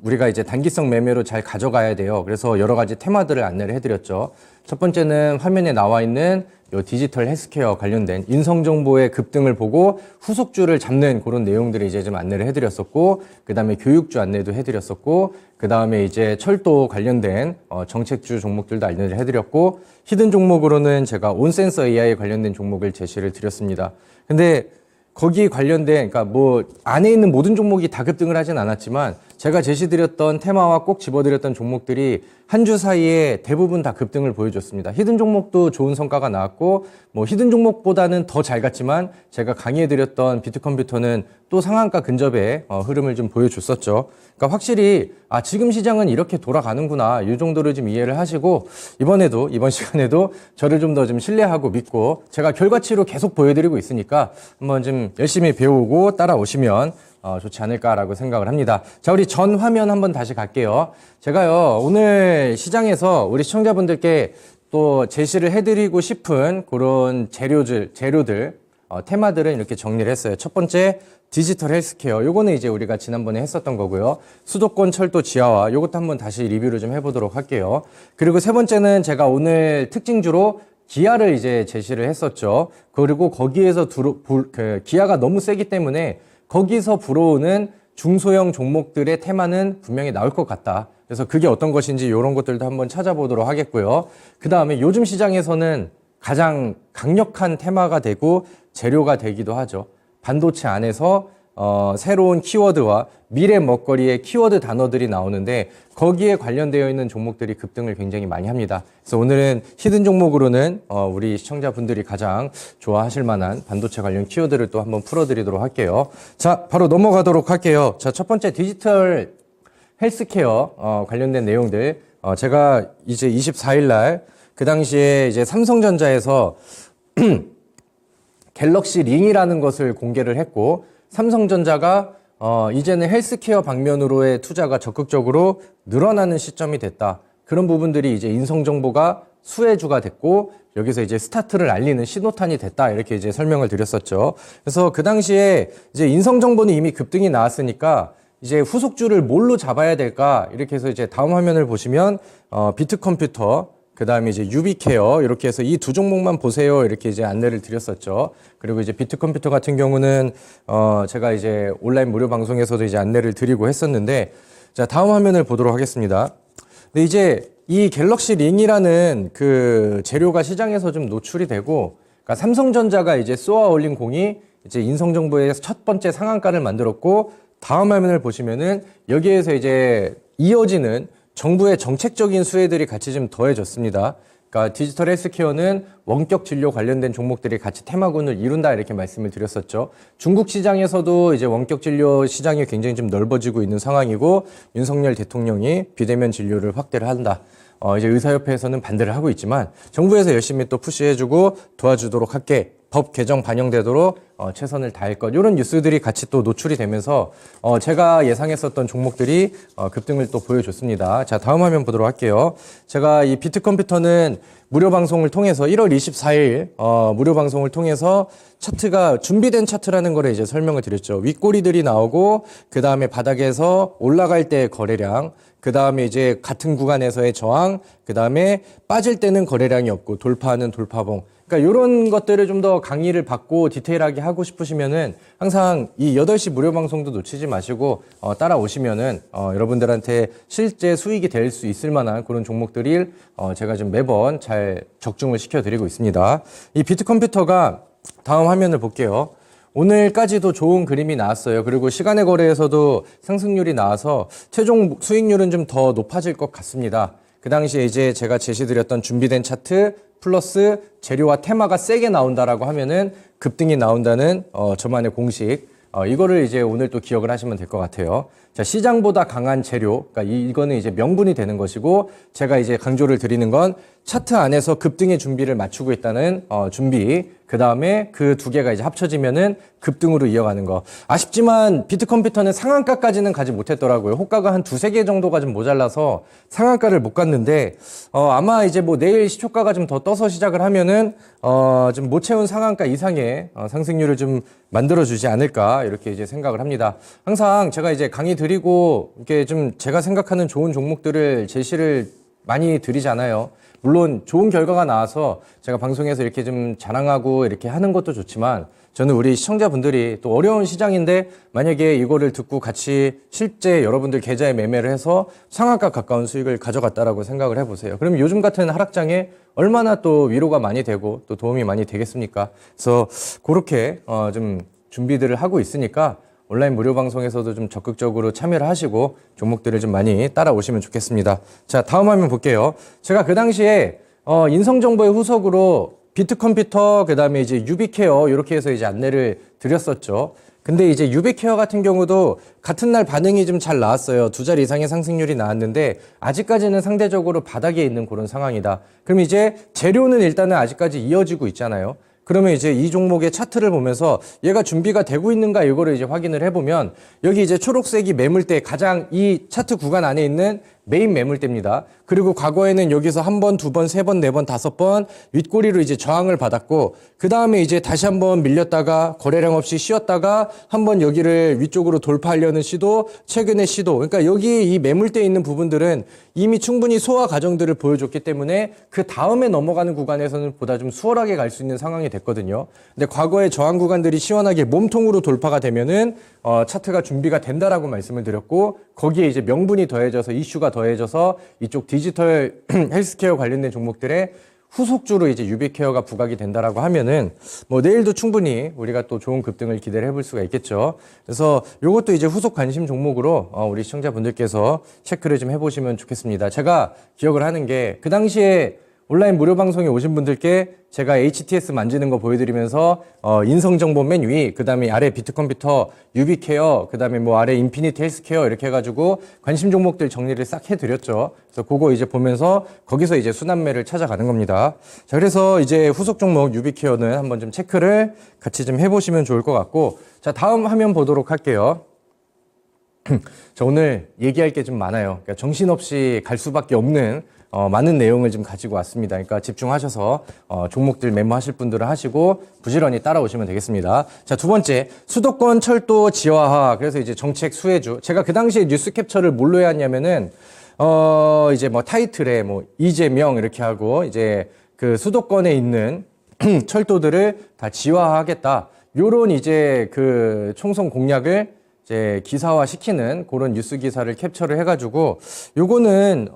우리가 이제 단기성 매매로 잘 가져가야 돼요. 그래서 여러 가지 테마들을 안내를 해드렸죠. 첫 번째는 화면에 나와 있는 요 디지털 헬스케어 관련된 인성정보의 급등을 보고 후속주를 잡는 그런 내용들을 이제 좀 안내를 해드렸었고, 그 다음에 교육주 안내도 해드렸었고, 그 다음에 이제 철도 관련된 정책주 종목들도 안내를 해드렸고, 히든 종목으로는 제가 온센서 AI 관련된 종목을 제시를 드렸습니다. 근데 거기 관련된, 그러니까 뭐 안에 있는 모든 종목이 다 급등을 하진 않았지만 제가 제시드렸던 테마와 꼭 집어드렸던 종목들이 한 주 사이에 대부분 다 급등을 보여줬습니다. 히든 종목도 좋은 성과가 나왔고 뭐 히든 종목보다는 더 잘 갔지만 제가 강의해드렸던 비트컴퓨터는 또 상한가 근접의 흐름을 좀 보여줬었죠. 그러니까 확실히 지금 시장은 이렇게 돌아가는구나 이 정도를 좀 이해를 하시고 이번 시간에도 저를 좀 더 좀 신뢰하고 믿고 제가 결과치로 계속 보여드리고 있으니까 한번 좀 열심히 배우고 따라오시면 좋지 않을까라고 생각을 합니다. 자, 우리 전 화면 한번 다시 갈게요. 제가요, 오늘 시장에서 우리 시청자분들께 또 제시를 해드리고 싶은 그런 재료들, 테마들은 이렇게 정리를 했어요. 첫 번째, 디지털 헬스케어. 요거는 이제 우리가 지난번에 했었던 거고요. 수도권 철도 지하화. 요것도 한번 다시 리뷰를 좀 해보도록 할게요. 그리고 세 번째는 제가 오늘 특징주로 기아를 이제 제시를 했었죠. 그리고 거기에서 기아가 너무 세기 때문에 거기서 불어오는 중소형 종목들의 테마는 분명히 나올 것 같다. 그래서 그게 어떤 것인지 이런 것들도 한번 찾아보도록 하겠고요. 그 다음에 요즘 시장에서는 가장 강력한 테마가 되고 재료가 되기도 하죠. 반도체 안에서 새로운 키워드와 미래 먹거리의 키워드 단어들이 나오는데 거기에 관련되어 있는 종목들이 급등을 굉장히 많이 합니다. 그래서 오늘은 히든 종목으로는 우리 시청자분들이 가장 좋아하실 만한 반도체 관련 키워드를 또 한번 풀어드리도록 할게요. 자, 바로 넘어가도록 할게요. 자, 첫 번째 디지털 헬스케어 관련된 내용들. 제가 이제 24일 날 그 당시에 이제 삼성전자에서 갤럭시 링이라는 것을 공개를 했고 삼성전자가 이제는 헬스케어 방면으로의 투자가 적극적으로 늘어나는 시점이 됐다. 그런 부분들이 이제 인성정보가 수혜주가 됐고 여기서 이제 스타트를 알리는 신호탄이 됐다. 이렇게 이제 설명을 드렸었죠. 그래서 그 당시에 이제 인성정보는 이미 급등이 나왔으니까 이제 후속주를 뭘로 잡아야 될까? 이렇게 해서 이제 다음 화면을 보시면 비트컴퓨터 그 다음에 이제 유비케어 이렇게 해서 이 두 종목만 보세요 이렇게 이제 안내를 드렸었죠. 그리고 이제 비트컴퓨터 같은 경우는 제가 이제 온라인 무료 방송에서도 이제 안내를 드리고 했었는데 자 다음 화면을 보도록 하겠습니다. 근데 이제 이 갤럭시 링이라는 그 재료가 시장에서 좀 노출이 되고 그러니까 삼성전자가 이제 쏘아 올린 공이 이제 인성정보에서 첫 번째 상한가를 만들었고 다음 화면을 보시면은 여기에서 이제 이어지는 정부의 정책적인 수혜들이 같이 좀 더해졌습니다. 그러니까 디지털 헬스케어는 원격 진료 관련된 종목들이 같이 테마군을 이룬다 이렇게 말씀을 드렸었죠. 중국 시장에서도 이제 원격 진료 시장이 굉장히 좀 넓어지고 있는 상황이고 윤석열 대통령이 비대면 진료를 확대를 한다. 이제 의사협회에서는 반대를 하고 있지만 정부에서 열심히 또 푸시해주고 도와주도록 할게. 법 개정 반영되도록 최선을 다할 것 이런 뉴스들이 같이 또 노출이 되면서 제가 예상했었던 종목들이 급등을 또 보여줬습니다. 자 다음 화면 보도록 할게요. 제가 이 비트컴퓨터는 무료 방송을 통해서 1월 24일 무료 방송을 통해서 차트가 준비된 차트라는 거를 이제 설명을 드렸죠. 윗꼬리들이 나오고 그 다음에 바닥에서 올라갈 때 거래량 그 다음에 이제 같은 구간에서의 저항 그 다음에 빠질 때는 거래량이 없고 돌파하는 돌파봉 그러니까 이런 것들을 좀 더 강의를 받고 디테일하게 하고 싶으시면은 항상 이 8시 무료 방송도 놓치지 마시고 따라오시면은 여러분들한테 실제 수익이 될 수 있을 만한 그런 종목들을 제가 좀 매번 잘 적중을 시켜드리고 있습니다. 이 비트컴퓨터가 다음 화면을 볼게요. 오늘까지도 좋은 그림이 나왔어요. 그리고 시간의 거래에서도 상승률이 나와서 최종 수익률은 좀 더 높아질 것 같습니다. 그 당시에 이제 제가 제시드렸던 준비된 차트 플러스 재료와 테마가 세게 나온다라고 하면은 급등이 나온다는 저만의 공식 이거를 이제 오늘 또 기억을 하시면 될 것 같아요. 자, 시장보다 강한 재료, 그러니까 이거는 이제 명분이 되는 것이고 제가 이제 강조를 드리는 건 차트 안에서 급등의 준비를 맞추고 있다는 준비. 그 다음에 그 두 개가 이제 합쳐지면은 급등으로 이어가는 거. 아쉽지만 비트컴퓨터는 상한가까지는 가지 못했더라고요. 호가가 한 두세 개 정도가 좀 모자라서 상한가를 못 갔는데 아마 이제 뭐 내일 시초가가 좀 더 떠서 시작을 하면은 좀 못 채운 상한가 이상의 상승률을 좀 만들어주지 않을까 이렇게 이제 생각을 합니다. 항상 제가 이제 강의 드리고 이렇게 좀 제가 생각하는 좋은 종목들을 제시를 많이 드리잖아요. 물론 좋은 결과가 나와서 제가 방송에서 이렇게 좀 자랑하고 이렇게 하는 것도 좋지만 저는 우리 시청자분들이 또 어려운 시장인데 만약에 이거를 듣고 같이 실제 여러분들 계좌에 매매를 해서 상한가 가까운 수익을 가져갔다라고 생각을 해보세요. 그럼 요즘 같은 하락장에 얼마나 또 위로가 많이 되고 또 도움이 많이 되겠습니까? 그래서 그렇게 좀 준비들을 하고 있으니까 온라인 무료 방송에서도 좀 적극적으로 참여를 하시고 종목들을 좀 많이 따라오시면 좋겠습니다. 자, 다음 화면 볼게요. 제가 그 당시에 인성정보의 후속으로 비트컴퓨터, 그 다음에 이제 유비케어 이렇게 해서 이제 안내를 드렸었죠. 근데 이제 유비케어 같은 경우도 같은 날 반응이 좀 잘 나왔어요. 2자리 이상의 상승률이 나왔는데 아직까지는 상대적으로 바닥에 있는 그런 상황이다. 그럼 이제 재료는 일단은 아직까지 이어지고 있잖아요. 그러면 이제 이 종목의 차트를 보면서 얘가 준비가 되고 있는가 이거를 이제 확인을 해보면 여기 이제 초록색이 매물대 가장 이 차트 구간 안에 있는 메인 매물대입니다. 그리고 과거에는 여기서 한 번, 두 번, 세 번, 네 번, 다섯 번 윗꼬리로 이제 저항을 받았고 그 다음에 이제 다시 한번 밀렸다가 거래량 없이 쉬었다가 한번 여기를 위쪽으로 돌파하려는 시도, 최근의 시도. 그러니까 여기 이 매물대에 있는 부분들은 이미 충분히 소화 과정들을 보여줬기 때문에 그 다음에 넘어가는 구간에서는 보다 좀 수월하게 갈 수 있는 상황이 됐거든요. 근데 과거의 저항 구간들이 시원하게 몸통으로 돌파가 되면은 차트가 준비가 된다라고 말씀을 드렸고 거기에 이제 명분이 더해져서 이슈가 더해져서 이쪽 디지털 헬스케어 관련된 종목들의 후속주로 이제 유비케어가 부각이 된다라고 하면은 뭐 내일도 충분히 우리가 또 좋은 급등을 기대를 해볼 수가 있겠죠. 그래서 이것도 이제 후속 관심 종목으로 우리 시청자분들께서 체크를 좀 해보시면 좋겠습니다. 제가 기억을 하는 게 그 당시에 온라인 무료 방송에 오신 분들께 제가 HTS 만지는 거 보여드리면서 인성정보 맨 위, 그 다음에 아래 비트컴퓨터, 유비케어, 그 다음에 뭐 아래 인피니티 헬스케어 이렇게 해가지고 관심 종목들 정리를 싹 해드렸죠. 그래서 그거 이제 보면서 거기서 이제 순환매를 찾아가는 겁니다. 자, 그래서 이제 후속 종목 유비케어는 한번 좀 체크를 같이 좀 해보시면 좋을 것 같고, 자, 다음 화면 보도록 할게요. 자, 오늘 얘기할 게 좀 많아요. 그러니까 정신없이 갈 수밖에 없는 많은 내용을 좀 가지고 왔습니다. 그러니까 집중하셔서 종목들 메모하실 분들은 하시고 부지런히 따라오시면 되겠습니다. 자, 두 번째, 수도권 철도 지화화. 그래서 이제 정책 수혜주. 제가 그 당시에 뉴스 캡처를 뭘로 해왔냐면은 이제 뭐 타이틀에 뭐 이재명 이렇게 하고 이제 그 수도권에 있는 철도들을 다 지화하겠다. 요런 이제 그 총선 공약을 이제 기사화 시키는 그런 뉴스 기사를 캡처를 해가지고 요거는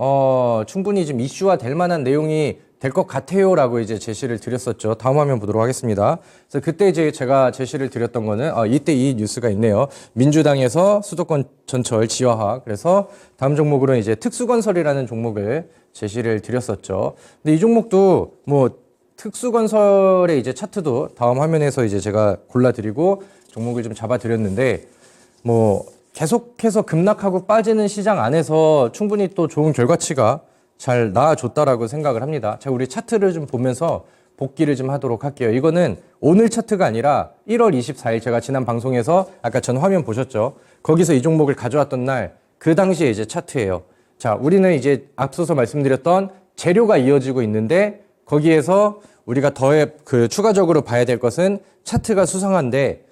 충분히 좀 이슈화 될 만한 내용이 될 것 같아요라고 이제 제시를 드렸었죠. 다음 화면 보도록 하겠습니다. 그래서 그때 이제 제가 제시를 드렸던 거는 이때 이 뉴스가 있네요. 민주당에서 수도권 전철 지화화. 그래서 다음 종목으로는 이제 특수건설이라는 종목을 제시를 드렸었죠. 근데 이 종목도 뭐 특수건설의 이제 차트도 다음 화면에서 이제 제가 골라드리고 종목을 좀 잡아드렸는데. 뭐 계속해서 급락하고 빠지는 시장 안에서 충분히 또 좋은 결과치가 잘 나와줬다라고 생각을 합니다. 자, 우리 차트를 좀 보면서 복기를 좀 하도록 할게요. 이거는 오늘 차트가 아니라 1월 24일 제가 지난 방송에서 아까 전 화면 보셨죠? 거기서 이 종목을 가져왔던 날 그 당시에 이제 차트예요. 자, 우리는 이제 앞서서 말씀드렸던 재료가 이어지고 있는데 거기에서 우리가 추가적으로 봐야 될 것은 차트가 수상한데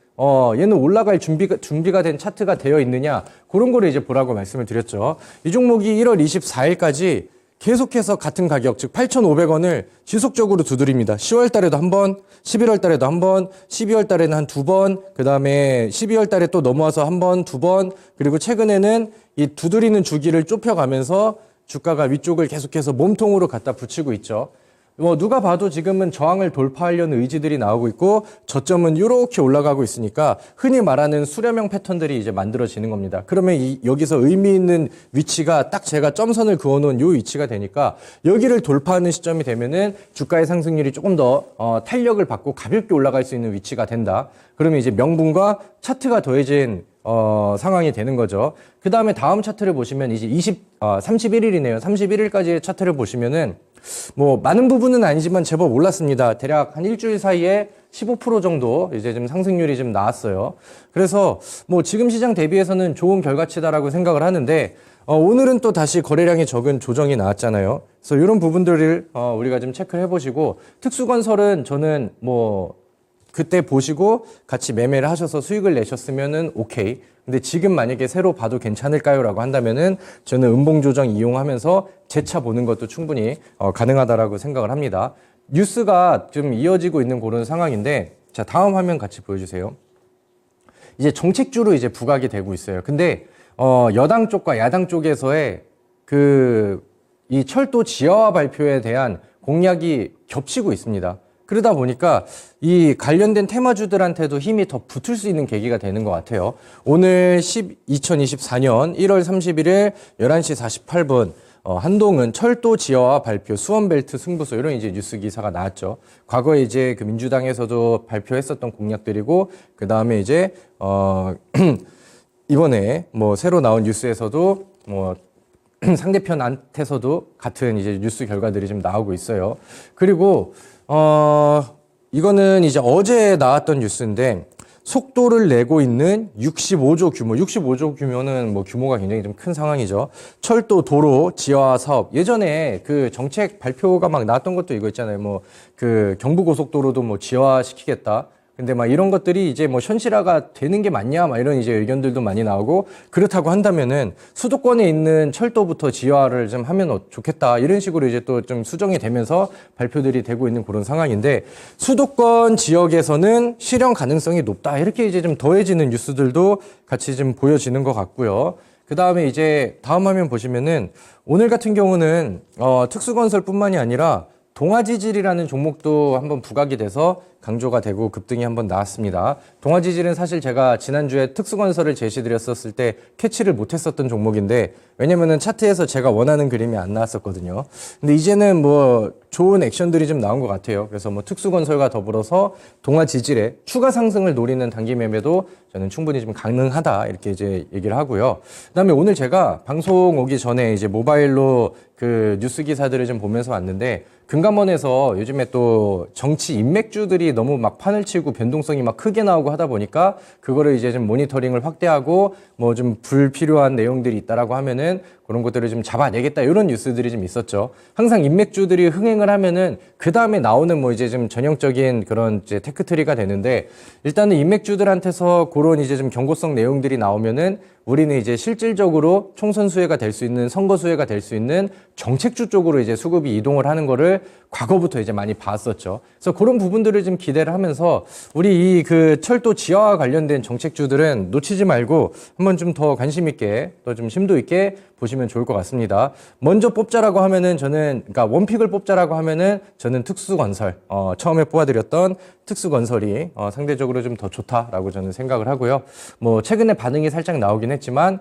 얘는 올라갈 준비가 된 차트가 되어 있느냐, 그런 거를 이제 보라고 말씀을 드렸죠. 이 종목이 1월 24일까지 계속해서 같은 가격, 즉 8,500원을 지속적으로 두드립니다. 10월 달에도 한 번, 11월 달에도 한 번, 12월 달에는 한 두 번, 그 다음에 12월 달에 또 넘어와서 한 번, 두 번, 그리고 최근에는 이 두드리는 주기를 좁혀가면서 주가가 위쪽을 계속해서 몸통으로 갖다 붙이고 있죠. 뭐 누가 봐도 지금은 저항을 돌파하려는 의지들이 나오고 있고 저점은 이렇게 올라가고 있으니까 흔히 말하는 수렴형 패턴들이 이제 만들어지는 겁니다. 그러면 여기서 의미 있는 위치가 딱 제가 점선을 그어놓은 이 위치가 되니까 여기를 돌파하는 시점이 되면은 주가의 상승률이 조금 더 탄력을 받고 가볍게 올라갈 수 있는 위치가 된다. 그러면 이제 명분과 차트가 더해진 상황이 되는 거죠. 그 다음에 다음 차트를 보시면 이제 31일이네요. 31일까지의 차트를 보시면은 뭐 많은 부분은 아니지만 제법 올랐습니다. 대략 한 일주일 사이에 15% 정도 이제 좀 상승률이 좀 나왔어요. 그래서 뭐 지금 시장 대비해서는 좋은 결과치다라고 생각을 하는데 오늘은 또 다시 거래량이 적은 조정이 나왔잖아요. 그래서 이런 부분들을 우리가 좀 체크를 해보시고 특수건설은 저는 뭐 그때 보시고 같이 매매를 하셔서 수익을 내셨으면은 오케이. 근데 지금 만약에 새로 봐도 괜찮을까요? 라고 한다면은 저는 음봉 조정 이용하면서 재차 보는 것도 충분히 가능하다라고 생각을 합니다. 뉴스가 좀 이어지고 있는 그런 상황인데, 자, 다음 화면 같이 보여주세요. 이제 정책주로 이제 부각이 되고 있어요. 근데 여당 쪽과 야당 쪽에서의 이 철도 지하화 발표에 대한 공약이 겹치고 있습니다. 그러다 보니까 이 관련된 테마주들한테도 힘이 더 붙을 수 있는 계기가 되는 것 같아요. 오늘 2024년 1월 31일 11시 48분 한동훈 철도 지하화 발표, 수원벨트 승부수 이런 이제 뉴스 기사가 나왔죠. 과거에 이제 그 민주당에서도 발표했었던 공약들이고 그 다음에 이제 이번에 뭐 새로 나온 뉴스에서도 뭐 상대편한테서도 같은 이제 뉴스 결과들이 좀 나오고 있어요. 그리고 이거는 이제 어제 나왔던 뉴스인데 속도를 내고 있는 65조 규모, 65조 규모는 뭐 규모가 굉장히 좀 큰 상황이죠. 철도, 도로, 지하화 사업. 예전에 그 정책 발표가 막 나왔던 것도 이거 있잖아요. 뭐 그 경부고속도로도 뭐 지하화 시키겠다. 근데 막 이런 것들이 이제 뭐 현실화가 되는 게 맞냐, 막 이런 이제 의견들도 많이 나오고, 그렇다고 한다면은 수도권에 있는 철도부터 지하화를 좀 하면 좋겠다, 이런 식으로 이제 또 좀 수정이 되면서 발표들이 되고 있는 그런 상황인데, 수도권 지역에서는 실현 가능성이 높다, 이렇게 이제 좀 더해지는 뉴스들도 같이 좀 보여지는 것 같고요. 그 다음에 이제 다음 화면 보시면은 오늘 같은 경우는 특수건설뿐만이 아니라 동아지질이라는 종목도 한번 부각이 돼서 강조가 되고 급등이 한번 나왔습니다. 동아지질은 사실 제가 지난주에 특수건설을 제시드렸었을 때 캐치를 못했었던 종목인데, 왜냐면은 차트에서 제가 원하는 그림이 안 나왔었거든요. 근데 이제는 뭐 좋은 액션들이 좀 나온 것 같아요. 그래서 뭐 특수건설과 더불어서 동아지질의 추가 상승을 노리는 단기 매매도 저는 충분히 좀 가능하다, 이렇게 이제 얘기를 하고요. 그다음에 오늘 제가 방송 오기 전에 이제 모바일로 그 뉴스 기사들을 좀 보면서 왔는데, 금감원에서 요즘에 또 정치 인맥주들이 너무 막 판을 치고 변동성이 막 크게 나오고 하다 보니까 그거를 이제 좀 모니터링을 확대하고 뭐 좀 불필요한 내용들이 있다라고 하면은 그런 것들을 좀 잡아내겠다, 이런 뉴스들이 좀 있었죠. 항상 인맥주들이 흥행을 하면은 그 다음에 나오는 뭐 이제 좀 전형적인 그런 이제 테크트리가 되는데, 일단은 인맥주들한테서 그런 이제 좀 경고성 내용들이 나오면은 우리는 이제 실질적으로 총선 수혜가 될 수 있는, 선거 수혜가 될 수 있는 정책주 쪽으로 이제 수급이 이동을 하는 거를 과거부터 이제 많이 봤었죠. 그래서 그런 부분들을 좀 기대를 하면서 우리 이 그 철도 지하와 관련된 정책주들은 놓치지 말고 한번 좀 더 관심 있게, 또 좀 심도 있게 보시면 좋을 것 같습니다. 먼저 뽑자라고 하면은 저는, 그러니까 원픽을 뽑자라고 하면은 저는 특수건설, 처음에 뽑아드렸던 특수건설이 상대적으로 좀 더 좋다라고 저는 생각을 하고요. 뭐 최근에 반응이 살짝 나오긴 했지만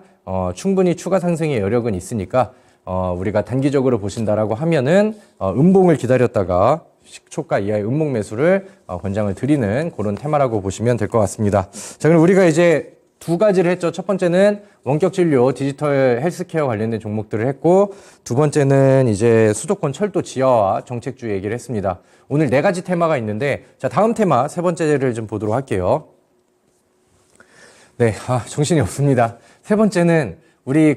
충분히 추가 상승의 여력은 있으니까 우리가 단기적으로 보신다라고 하면은 음봉을 기다렸다가 시초가 이하의 음봉 매수를 권장을 드리는 그런 테마라고 보시면 될 것 같습니다. 자, 그럼 우리가 이제 두 가지를 했죠. 첫 번째는 원격 진료, 디지털 헬스케어 관련된 종목들을 했고, 두 번째는 이제 수도권 철도 지하화 정책주 얘기를 했습니다. 오늘 네 가지 테마가 있는데, 자, 다음 테마 세 번째를 좀 보도록 할게요. 네, 정신이 없습니다. 세 번째는 우리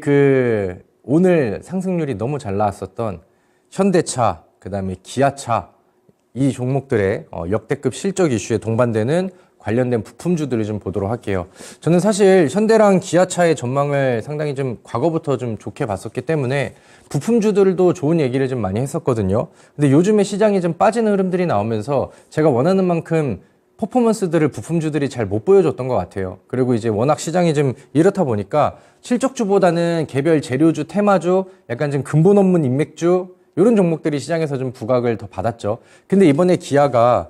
오늘 상승률이 너무 잘 나왔었던 현대차, 그 다음에 기아차, 이 종목들의 역대급 실적 이슈에 동반되는 관련된 부품주들을 좀 보도록 할게요. 저는 사실 현대랑 기아차의 전망을 상당히 좀 과거부터 좀 좋게 봤었기 때문에 부품주들도 좋은 얘기를 좀 많이 했었거든요. 근데 요즘에 시장이 좀 빠지는 흐름들이 나오면서 제가 원하는 만큼 퍼포먼스들을 부품주들이 잘 못 보여줬던 것 같아요. 그리고 이제 워낙 시장이 좀 이렇다 보니까 실적주보다는 개별 재료주, 테마주, 약간 좀 근본 없는 인맥주, 이런 종목들이 시장에서 좀 부각을 더 받았죠. 근데 이번에 기아가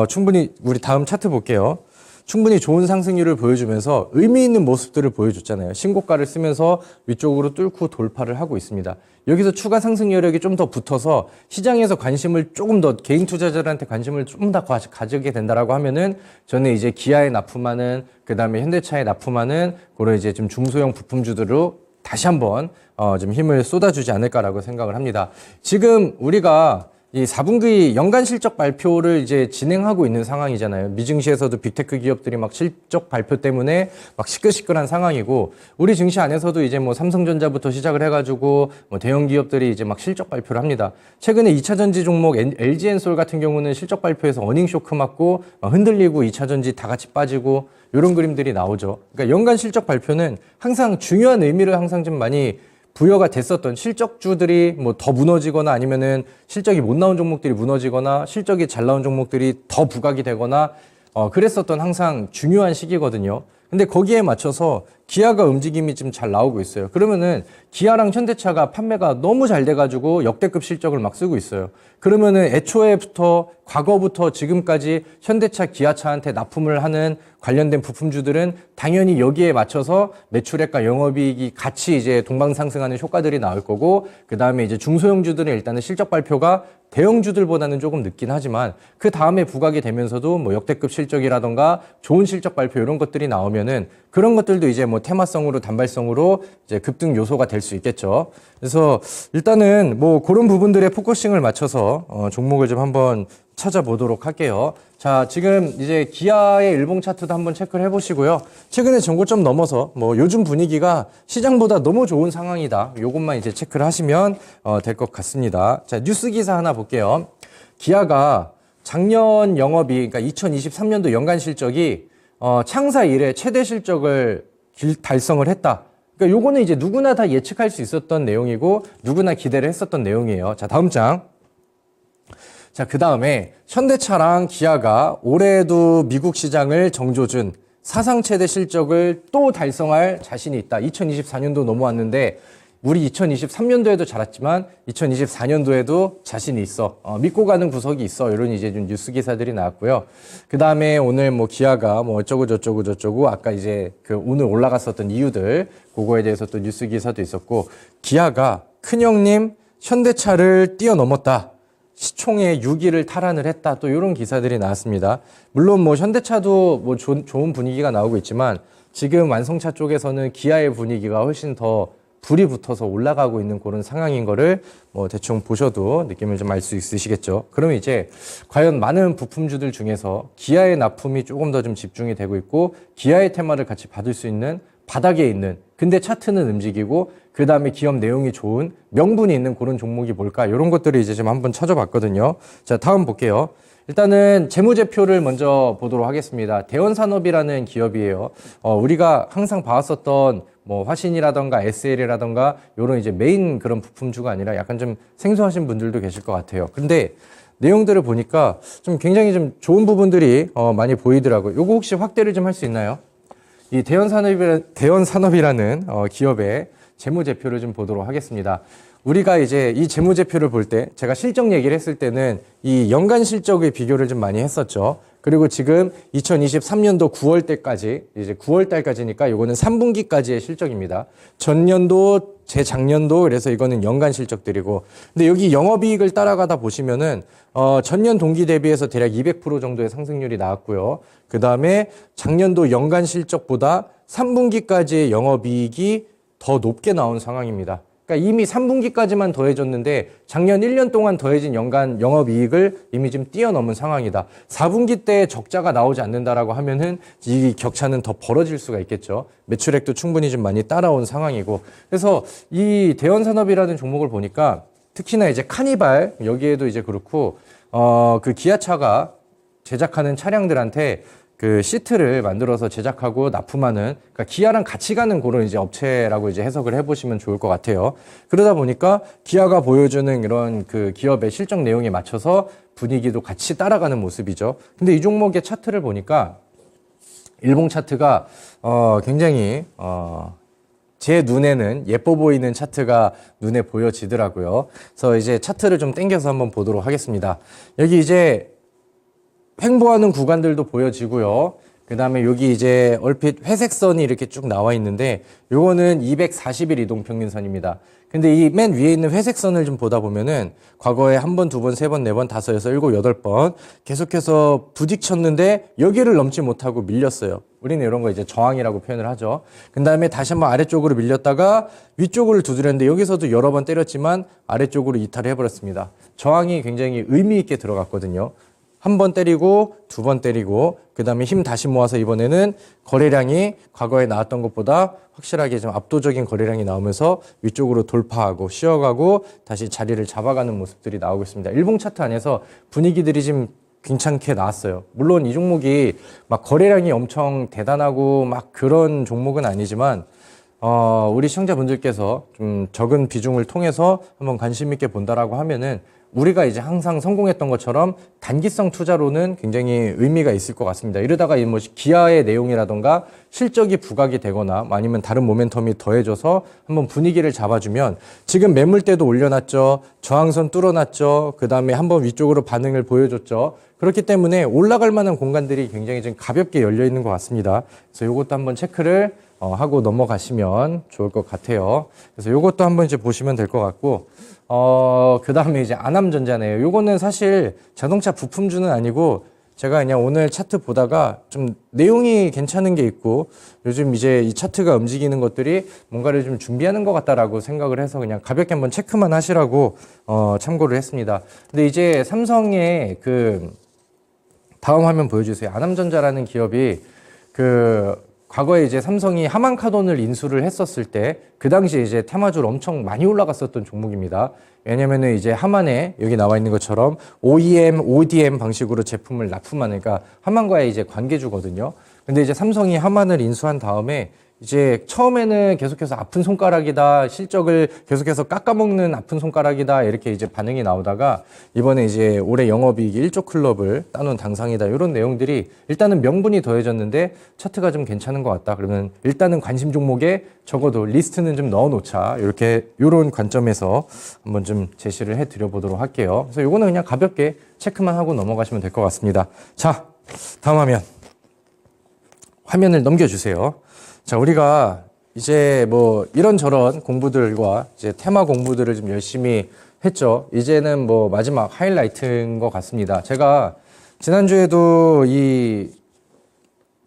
충분히, 우리 다음 차트 볼게요. 충분히 좋은 상승률을 보여주면서 의미 있는 모습들을 보여줬잖아요. 신고가를 쓰면서 위쪽으로 뚫고 돌파를 하고 있습니다. 여기서 추가 상승 여력이 좀 더 붙어서 시장에서 관심을 조금 더, 개인 투자자들한테 관심을 좀 더 가지게 된다라고 하면은 저는 이제 기아에 납품하는, 그 다음에 현대차에 납품하는 그런 이제 좀 중소형 부품주들로 다시 한번 좀 힘을 쏟아주지 않을까라고 생각을 합니다. 지금 우리가 이 4분기 연간 실적 발표를 이제 진행하고 있는 상황이잖아요. 미증시에서도 빅테크 기업들이 막 실적 발표 때문에 막 시끌시끌한 상황이고, 우리 증시 안에서도 이제 뭐 삼성전자부터 시작을 해가지고 뭐 대형 기업들이 이제 막 실적 발표를 합니다. 최근에 2차전지 종목 LG엔솔 같은 경우는 실적 발표에서 어닝 쇼크 맞고 흔들리고 2차전지 다 같이 빠지고, 이런 그림들이 나오죠. 그러니까 연간 실적 발표는 항상 중요한 의미를 항상 좀 많이 부여가 됐었던, 실적주들이 뭐 더 무너지거나 아니면은 실적이 못 나온 종목들이 무너지거나 실적이 잘 나온 종목들이 더 부각이 되거나 그랬었던 항상 중요한 시기거든요. 근데 거기에 맞춰서 기아가 움직임이 좀 잘 나오고 있어요. 그러면은 기아랑 현대차가 판매가 너무 잘 돼가지고 역대급 실적을 막 쓰고 있어요. 그러면은 애초에부터 과거부터 지금까지 현대차, 기아차한테 납품을 하는 관련된 부품주들은 당연히 여기에 맞춰서 매출액과 영업이익이 같이 이제 동방상승하는 효과들이 나올 거고, 그 다음에 이제 중소형주들은 일단은 실적 발표가 대형주들보다는 조금 늦긴 하지만 그 다음에 부각이 되면서도 뭐 역대급 실적이라던가 좋은 실적 발표 이런 것들이 나오면은 그런 것들도 이제 뭐 테마성으로 단발성으로 이제 급등 요소가 될 수 있겠죠. 그래서 일단은 뭐 그런 부분들에 포커싱을 맞춰서 종목을 좀 한번 찾아보도록 할게요. 자, 지금 이제 기아의 일봉 차트도 한번 체크를 해보시고요. 최근에 전고점 넘어서 뭐 요즘 분위기가 시장보다 너무 좋은 상황이다. 요것만 이제 체크를 하시면 될 것 같습니다. 자, 뉴스 기사 하나 볼게요. 기아가 작년 영업이, 그러니까 2023년도 연간 실적이 창사 이래 최대 실적을 달성을 했다. 그러니까 요거는 이제 누구나 다 예측할 수 있었던 내용이고 누구나 기대를 했었던 내용이에요. 자, 다음 장. 자, 그 다음에 현대차랑 기아가 올해도 미국 시장을 정조준 사상 최대 실적을 또 달성할 자신이 있다. 2024년도 넘어왔는데 우리 2023년도에도 잘했지만 2024년도에도 자신이 있어. 믿고 가는 구석이 있어. 이런 이제 좀 뉴스 기사들이 나왔고요. 그 다음에 오늘 뭐 기아가 뭐 어쩌고 저쩌고 아까 이제 그 오늘 올라갔었던 이유들 그거에 대해서 또 뉴스 기사도 있었고, 기아가 큰형님 현대차를 뛰어넘었다. 시총의 6위를 탈환을 했다. 또 이런 기사들이 나왔습니다. 물론 뭐 현대차도 뭐 좋은 분위기가 나오고 있지만 지금 완성차 쪽에서는 기아의 분위기가 훨씬 더 불이 붙어서 올라가고 있는 그런 상황인 거를 뭐 대충 보셔도 느낌을 좀 알 수 있으시겠죠. 그러면 이제 과연 많은 부품주들 중에서 기아의 납품이 조금 더 좀 집중이 되고 있고 기아의 테마를 같이 받을 수 있는 바닥에 있는, 근데 차트는 움직이고 그 다음에 기업 내용이 좋은 명분이 있는 그런 종목이 뭘까, 이런 것들을 이제 좀 한번 찾아봤거든요. 자, 다음 볼게요. 일단은 재무제표를 먼저 보도록 하겠습니다. 대원산업이라는 기업이에요. 우리가 항상 봐왔었던 뭐 화신이라던가 SL이라던가 요런 이제 메인 그런 부품주가 아니라 약간 좀 생소하신 분들도 계실 것 같아요. 근데 내용들을 보니까 좀 굉장히 좀 좋은 부분들이 많이 보이더라고요. 요거 혹시 확대를 좀 할 수 있나요? 이 대원산업이라는 기업의 재무제표를 좀 보도록 하겠습니다. 우리가 이제 이 재무제표를 볼 때 제가 실적 얘기를 했을 때는 이 연간 실적의 비교를 좀 많이 했었죠. 그리고 지금 2023년도 9월 때까지, 이제 9월 달까지니까 이거는 3분기까지의 실적입니다. 전년도, 재작년도, 그래서 이거는 연간 실적들이고. 근데 여기 영업이익을 따라가다 보시면은, 전년 동기 대비해서 대략 200% 정도의 상승률이 나왔고요. 그 다음에 작년도 연간 실적보다 3분기까지의 영업이익이 더 높게 나온 상황입니다. 그러니까 이미 3분기까지만 더해졌는데 작년 1년 동안 더해진 연간 영업이익을 이미 좀 뛰어넘은 상황이다. 4분기 때 적자가 나오지 않는다라고 하면은 이 격차는 더 벌어질 수가 있겠죠. 매출액도 충분히 좀 많이 따라온 상황이고. 그래서 이 대원산업이라는 종목을 보니까 특히나 이제 카니발, 여기에도 이제 그렇고 그 기아차가 제작하는 차량들한테 그 시트를 만들어서 제작하고 납품하는, 그러니까 기아랑 같이 가는 그런 이제 업체라고 이제 해석을 해보시면 좋을 것 같아요. 그러다 보니까 기아가 보여주는 이런 그 기업의 실적 내용에 맞춰서 분위기도 같이 따라가는 모습이죠. 근데 이 종목의 차트를 보니까 일봉 차트가 굉장히 제 눈에는 예뻐 보이는 차트가 눈에 보여지더라고요. 그래서 이제 차트를 좀 당겨서 한번 보도록 하겠습니다. 여기 이제 횡보하는 구간들도 보여지고요. 그 다음에 여기 이제 얼핏 회색선이 이렇게 쭉 나와 있는데 요거는 240일 이동평균선입니다. 근데 이 맨 위에 있는 회색선을 좀 보다 보면은 과거에 한 번, 두 번, 세 번, 네 번, 다섯, 여섯, 일곱, 여덟 번 계속해서 부딪혔는데 여기를 넘지 못하고 밀렸어요. 우리는 이런 거 이제 저항이라고 표현을 하죠. 그 다음에 다시 한번 아래쪽으로 밀렸다가 위쪽으로 두드렸는데 여기서도 여러 번 때렸지만 아래쪽으로 이탈을 해버렸습니다. 저항이 굉장히 의미 있게 들어갔거든요. 한 번 때리고 두 번 때리고 그 다음에 힘 다시 모아서 이번에는 거래량이 과거에 나왔던 것보다 확실하게 좀 압도적인 거래량이 나오면서 위쪽으로 돌파하고 쉬어가고 다시 자리를 잡아가는 모습들이 나오고 있습니다. 일봉 차트 안에서 분위기들이 좀 괜찮게 나왔어요. 물론 이 종목이 막 거래량이 엄청 대단하고 막 그런 종목은 아니지만 우리 시청자분들께서 좀 적은 비중을 통해서 한번 관심 있게 본다라고 하면은 우리가 이제 항상 성공했던 것처럼 단기성 투자로는 굉장히 의미가 있을 것 같습니다. 이러다가 뭐 기아의 내용이라던가 실적이 부각이 되거나 아니면 다른 모멘텀이 더해져서 한번 분위기를 잡아주면 지금 매물대도 올려놨죠. 저항선 뚫어놨죠. 그 다음에 한번 위쪽으로 반응을 보여줬죠. 그렇기 때문에 올라갈 만한 공간들이 굉장히 좀 가볍게 열려 있는 것 같습니다. 그래서 이것도 한번 체크를 하고 넘어가시면 좋을 것 같아요. 그래서 이것도 한번 이제 보시면 될 것 같고, 그 다음에 이제 아남전자네요. 요거는 사실 자동차 부품주는 아니고 제가 그냥 오늘 차트 보다가 좀 내용이 괜찮은 게 있고 요즘 이제 이 차트가 움직이는 것들이 뭔가를 좀 준비하는 것 같다라고 생각을 해서 그냥 가볍게 한번 체크만 하시라고 참고를 했습니다. 근데 이제 삼성의 그 다음 화면 보여주세요. 아남전자라는 기업이 과거에 이제 삼성이 하만카돈을 인수를 했었을 때 그 당시에 이제 테마주로 엄청 많이 올라갔었던 종목입니다. 왜냐면은 이제 하만에 여기 나와 있는 것처럼 OEM, ODM 방식으로 제품을 납품하는, 그러니까 하만과의 이제 관계주거든요. 근데 이제 삼성이 하만을 인수한 다음에 이제 처음에는 계속해서 아픈 손가락이다, 실적을 계속해서 깎아먹는 아픈 손가락이다, 이렇게 이제 반응이 나오다가 이번에 이제 올해 영업이익이 1조 클럽을 따놓은 당상이다, 이런 내용들이 일단은 명분이 더해졌는데 차트가 좀 괜찮은 것 같다. 그러면 일단은 관심 종목에 적어도 리스트는 좀 넣어놓자, 이런 관점에서 한번 좀 제시를 해드려 보도록 할게요. 그래서 이거는 그냥 가볍게 체크만 하고 넘어가시면 될 것 같습니다. 자, 다음 화면을 넘겨주세요. 자, 우리가 이제 뭐 이런저런 공부들과 이제 테마 공부들을 좀 열심히 했죠. 이제는 뭐 마지막 하이라이트인 것 같습니다. 제가 지난주에도 이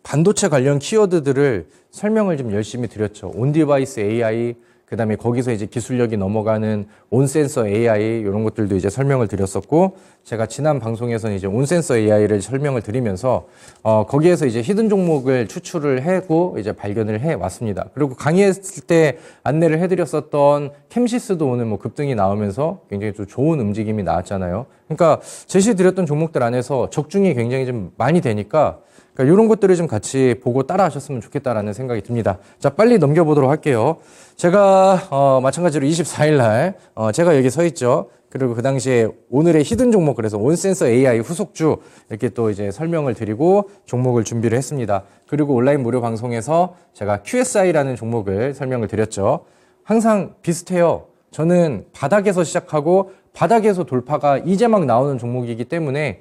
반도체 관련 키워드들을 설명을 좀 열심히 드렸죠. 온디바이스 AI, 그 다음에 거기서 이제 기술력이 넘어가는 온센서 AI, 이런 것들도 이제 설명을 드렸었고, 제가 지난 방송에서는 이제 온센서 AI를 설명을 드리면서, 거기에서 이제 히든 종목을 추출을 하고 이제 발견을 해 왔습니다. 그리고 강의했을 때 안내를 해드렸었던 캠시스도 오늘 뭐 급등이 나오면서 굉장히 좀 좋은 움직임이 나왔잖아요. 그러니까 제시드렸던 종목들 안에서 적중이 굉장히 좀 많이 되니까, 그러니까 이런 것들을 좀 같이 보고 따라 하셨으면 좋겠다라는 생각이 듭니다. 자, 빨리 넘겨보도록 할게요. 제가 마찬가지로 24일 날 제가 여기 서 있죠. 그리고 그 당시에 오늘의 히든 종목, 그래서 온센서 AI 후속주 이렇게 또 이제 설명을 드리고 종목을 준비를 했습니다. 그리고 온라인 무료 방송에서 제가 QSI라는 종목을 설명을 드렸죠. 항상 비슷해요. 저는 바닥에서 시작하고 바닥에서 돌파가 이제 막 나오는 종목이기 때문에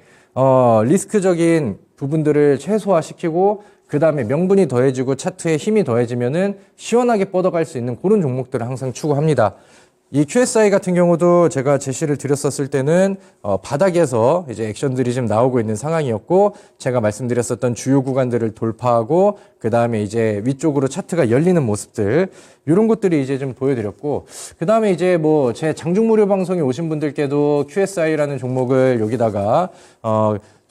리스크적인 부분들을 최소화시키고 그 다음에 명분이 더해지고 차트에 힘이 더해지면은 시원하게 뻗어갈 수 있는 그런 종목들을 항상 추구합니다. 이 QSI 같은 경우도 제가 제시를 드렸었을 때는 바닥에서 이제 액션들이 좀 나오고 있는 상황이었고, 제가 말씀드렸었던 주요 구간들을 돌파하고 그 다음에 이제 위쪽으로 차트가 열리는 모습들, 이런 것들이 이제 좀 보여드렸고, 그 다음에 이제 뭐 제 장중무료 방송에 오신 분들께도 QSI라는 종목을 여기다가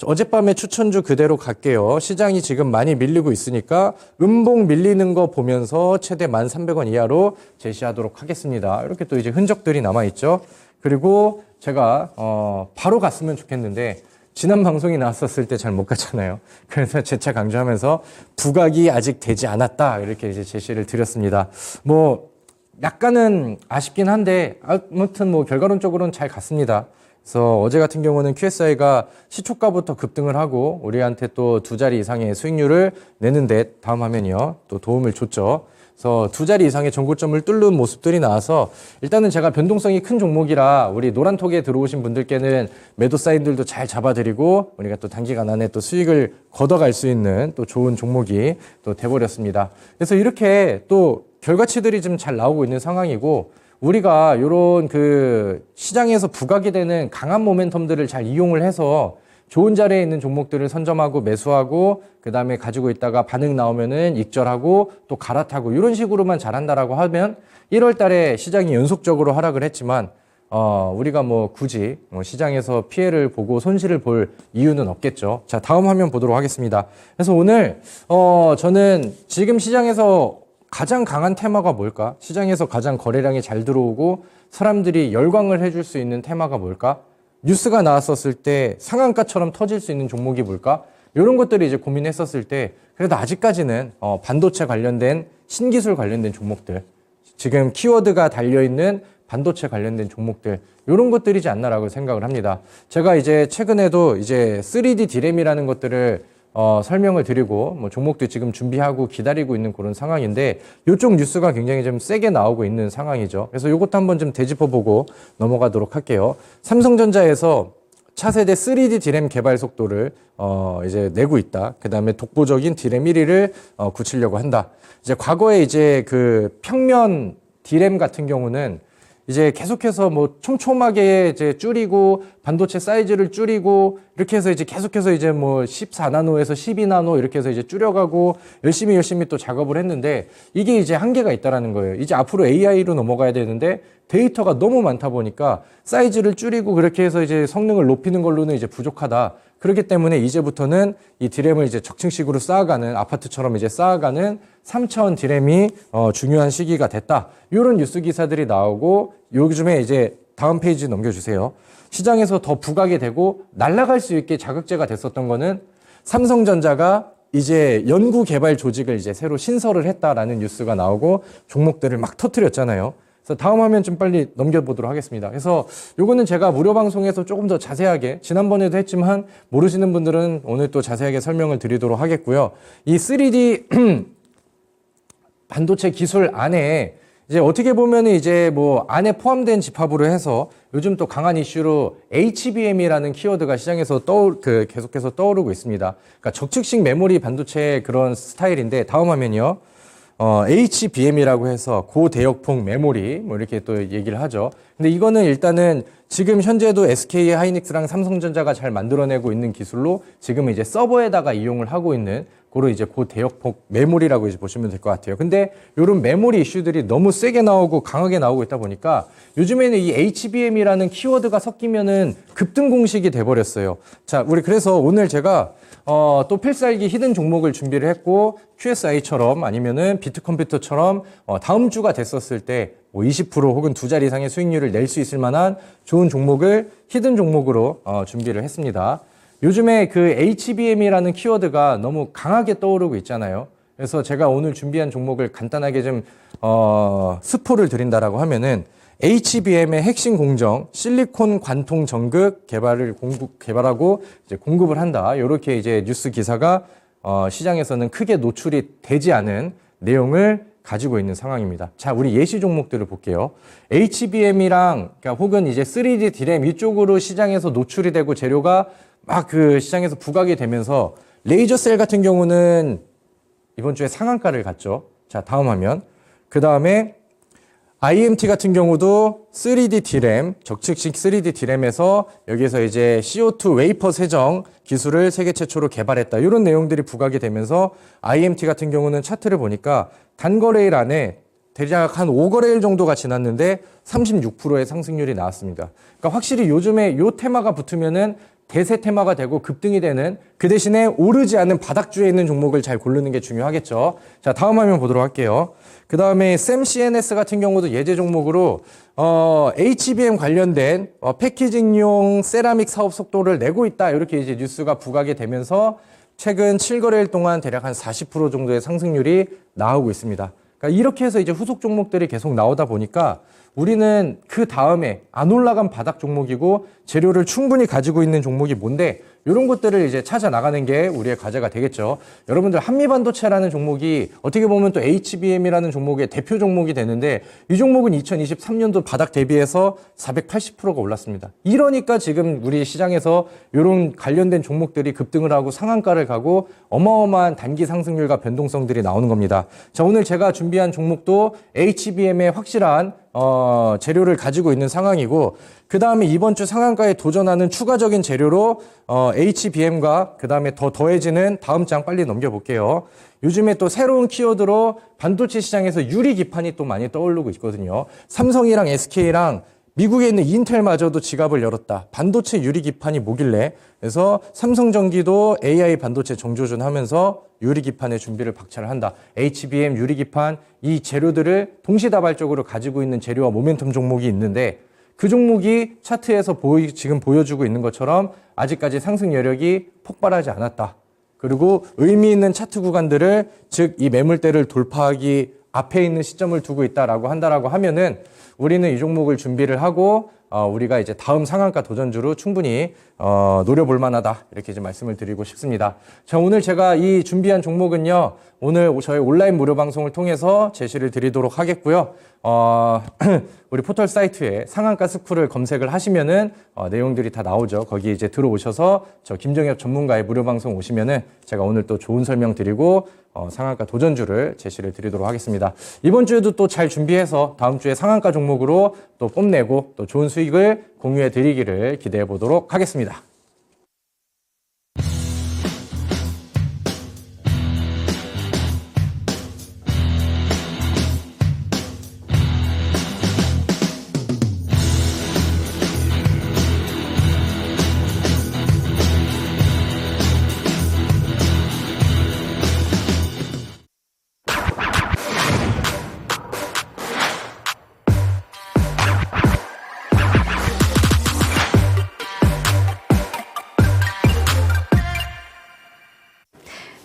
어젯밤에 추천주 그대로 갈게요. 시장이 지금 많이 밀리고 있으니까 음봉 밀리는 거 보면서 최대 1,300원 이하로 제시하도록 하겠습니다. 이렇게 또 이제 흔적들이 남아있죠. 그리고 제가 바로 갔으면 좋겠는데 지난 방송이 나왔었을 때 잘 못 갔잖아요. 그래서 재차 강조하면서 부각이 아직 되지 않았다, 이렇게 이제 제시를 드렸습니다. 뭐 약간은 아쉽긴 한데 아무튼 뭐 결과론적으로는 잘 갔습니다. 그래서 어제 같은 경우는 QSI가 시초가부터 급등을 하고 우리한테 또 2자리 이상의 수익률을 내는데, 다음 화면이요, 또 도움을 줬죠. 그래서 2자리 이상의 전고점을 뚫는 모습들이 나와서 일단은 제가 변동성이 큰 종목이라 우리 노란톡에 들어오신 분들께는 매도 사인들도 잘 잡아드리고 우리가 또 단기간 안에 또 수익을 걷어갈 수 있는 또 좋은 종목이 또 돼버렸습니다. 그래서 이렇게 또 결과치들이 좀 잘 나오고 있는 상황이고, 우리가 이런 그 시장에서 부각이 되는 강한 모멘텀들을 잘 이용을 해서 좋은 자리에 있는 종목들을 선점하고 매수하고 그 다음에 가지고 있다가 반응 나오면은 익절하고 또 갈아타고, 이런 식으로만 잘한다라고 하면 1월 달에 시장이 연속적으로 하락을 했지만 우리가 뭐 굳이 시장에서 피해를 보고 손실을 볼 이유는 없겠죠. 자, 다음 화면 보도록 하겠습니다. 그래서 오늘 저는 지금 시장에서 가장 강한 테마가 뭘까? 시장에서 가장 거래량이 잘 들어오고 사람들이 열광을 해줄 수 있는 테마가 뭘까? 뉴스가 나왔었을 때 상한가처럼 터질 수 있는 종목이 뭘까? 이런 것들을 이제 고민했었을 때 그래도 아직까지는 반도체 관련된 신기술 관련된 종목들, 지금 키워드가 달려있는 반도체 관련된 종목들 이런 것들이지 않나라고 생각을 합니다. 제가 이제 최근에도 이제 3D 디램이라는 것들을 설명을 드리고 뭐 종목도 지금 준비하고 기다리고 있는 그런 상황인데 이쪽 뉴스가 굉장히 좀 세게 나오고 있는 상황이죠. 그래서 이것도 한번 좀 되짚어보고 넘어가도록 할게요. 삼성전자에서 차세대 3D 디램 개발 속도를 이제 내고 있다. 그다음에 독보적인 디램 1위를 굳히려고 한다. 이제 과거에 이제 그 평면 디램 같은 경우는 이제 계속해서 뭐 촘촘하게 이제 줄이고 반도체 사이즈를 줄이고 이렇게 해서 이제 계속해서 이제 뭐 14나노에서 12나노 이렇게 해서 이제 줄여가고 열심히 또 작업을 했는데 이게 이제 한계가 있다라는 거예요. 이제 앞으로 AI로 넘어가야 되는데 데이터가 너무 많다 보니까 사이즈를 줄이고 그렇게 해서 이제 성능을 높이는 걸로는 이제 부족하다. 그렇기 때문에 이제부터는 이 디램을 이제 적층식으로 쌓아가는 아파트처럼 이제 쌓아가는 3차원 디램이 중요한 시기가 됐다. 이런 뉴스 기사들이 나오고 요즘에 이제 다음 페이지 넘겨주세요. 시장에서 더 부각이 되고 날아갈 수 있게 자극제가 됐었던 거는 삼성전자가 이제 연구 개발 조직을 이제 새로 신설을 했다라는 뉴스가 나오고 종목들을 막 터뜨렸잖아요. 그래서 다음 화면 좀 빨리 넘겨보도록 하겠습니다. 그래서 요거는 제가 무료 방송에서 조금 더 자세하게 지난번에도 했지만 모르시는 분들은 오늘 또 자세하게 설명을 드리도록 하겠고요. 이 3D 반도체 기술 안에 이제 어떻게 보면 이제 뭐 안에 포함된 집합으로 해서 요즘 또 강한 이슈로 HBM이라는 키워드가 시장에서 계속해서 떠오르고 있습니다. 그러니까 적측식 메모리 반도체 그런 스타일인데 다음 화면이요. HBM이라고 해서 고대역폭 메모리 뭐 이렇게 또 얘기를 하죠. 근데 이거는 일단은 지금 현재도 SK 하이닉스랑 삼성전자가 잘 만들어내고 있는 기술로 지금 이제 서버에다가 이용을 하고 있는 그런 이제 고대역폭 메모리라고 이제 보시면 될 것 같아요. 근데 이런 메모리 이슈들이 너무 세게 나오고 강하게 나오고 있다 보니까 요즘에는 이 HBM이라는 키워드가 섞이면은 급등 공식이 돼버렸어요. 자, 우리 그래서 오늘 제가 또 필살기 히든 종목을 준비를 했고 QSI처럼 아니면은 비트컴퓨터처럼 다음 주가 됐었을 때 뭐 20% 혹은 두 자리 이상의 수익률을 낼 수 있을 만한 좋은 종목을 히든 종목으로 준비를 했습니다. 요즘에 그 HBM이라는 키워드가 너무 강하게 떠오르고 있잖아요. 그래서 제가 오늘 준비한 종목을 간단하게 좀 스포를 드린다라고 하면은 HBM의 핵심 공정 실리콘 관통 전극 개발하고 이제 공급을 한다. 이렇게 이제 뉴스 기사가 시장에서는 크게 노출이 되지 않은 내용을 가지고 있는 상황입니다. 자, 우리 예시 종목들을 볼게요. HBM이랑 그러니까 혹은 이제 3D 디램 이쪽으로 시장에서 노출이 되고 재료가 막 그 시장에서 부각이 되면서 레이저셀 같은 경우는 이번 주에 상한가를 갔죠. 자, 다음 화면. 그 다음에 IMT 같은 경우도 3D 디램, 적측식 3D 디램에서 여기에서 이제 CO2 웨이퍼 세정 기술을 세계 최초로 개발했다. 이런 내용들이 부각이 되면서 IMT 같은 경우는 차트를 보니까 단거래일 안에 대략 한 5거래일 정도가 지났는데 36%의 상승률이 나왔습니다. 그러니까 확실히 요즘에 요 테마가 붙으면은 대세 테마가 되고 급등이 되는 그 대신에 오르지 않는 바닥주에 있는 종목을 잘 고르는 게 중요하겠죠. 자, 다음 화면 보도록 할게요. 그 다음에 샘CNS 같은 경우도 예제 종목으로 HBM 관련된 패키징용 세라믹 사업 속도를 내고 있다. 이렇게 이제 뉴스가 부각이 되면서 최근 7거래일 동안 대략 한 40% 정도의 상승률이 나오고 있습니다. 그러니까 이렇게 해서 이제 후속 종목들이 계속 나오다 보니까 우리는 그 다음에 안 올라간 바닥 종목이고 재료를 충분히 가지고 있는 종목이 뭔데 이런 것들을 이제 찾아 나가는 게 우리의 과제가 되겠죠. 여러분들 한미반도체라는 종목이 어떻게 보면 또 HBM이라는 종목의 대표 종목이 되는데 이 종목은 2023년도 바닥 대비해서 480%가 올랐습니다. 이러니까 지금 우리 시장에서 이런 관련된 종목들이 급등을 하고 상한가를 가고 어마어마한 단기 상승률과 변동성들이 나오는 겁니다. 자, 오늘 제가 준비한 종목도 HBM의 확실한 재료를 가지고 있는 상황이고 그 다음에 이번 주 상한가에 도전하는 추가적인 재료로 HBM과 그 다음에 더 더해지는 다음 장 빨리 넘겨볼게요. 요즘에 또 새로운 키워드로 반도체 시장에서 유리 기판이 또 많이 떠오르고 있거든요. 삼성이랑 SK랑 미국에 있는 인텔마저도 지갑을 열었다. 반도체 유리 기판이 뭐길래? 그래서 삼성전기도 AI 반도체 정조준 하면서 유리 기판의 준비를 박차를 한다. HBM 유리 기판 이 재료들을 동시다발적으로 가지고 있는 재료와 모멘텀 종목이 있는데 그 종목이 차트에서 지금 보여주고 있는 것처럼 아직까지 상승 여력이 폭발하지 않았다. 그리고 의미 있는 차트 구간들을 즉 이 매물대를 돌파하기 앞에 있는 시점을 두고 있다라고 한다라고 하면은 우리는 이 종목을 준비를 하고 우리가 이제 다음 상한가 도전주로 충분히 노려볼 만하다 이렇게 좀 말씀을 드리고 싶습니다. 자, 오늘 제가 이 준비한 종목은요, 오늘 저희 온라인 무료 방송을 통해서 제시를 드리도록 하겠고요. 우리 포털 사이트에 상한가 스쿨을 검색을 하시면은 내용들이 다 나오죠. 거기 이제 들어오셔서 저 김정엽 전문가의 무료 방송 오시면은 제가 오늘 또 좋은 설명 드리고 상한가 도전주를 제시를 드리도록 하겠습니다. 이번 주에도 또 잘 준비해서 다음 주에 상한가 종목으로 또 뽐내고 또 좋은 수익을 공유해 드리기를 기대해 보도록 하겠습니다.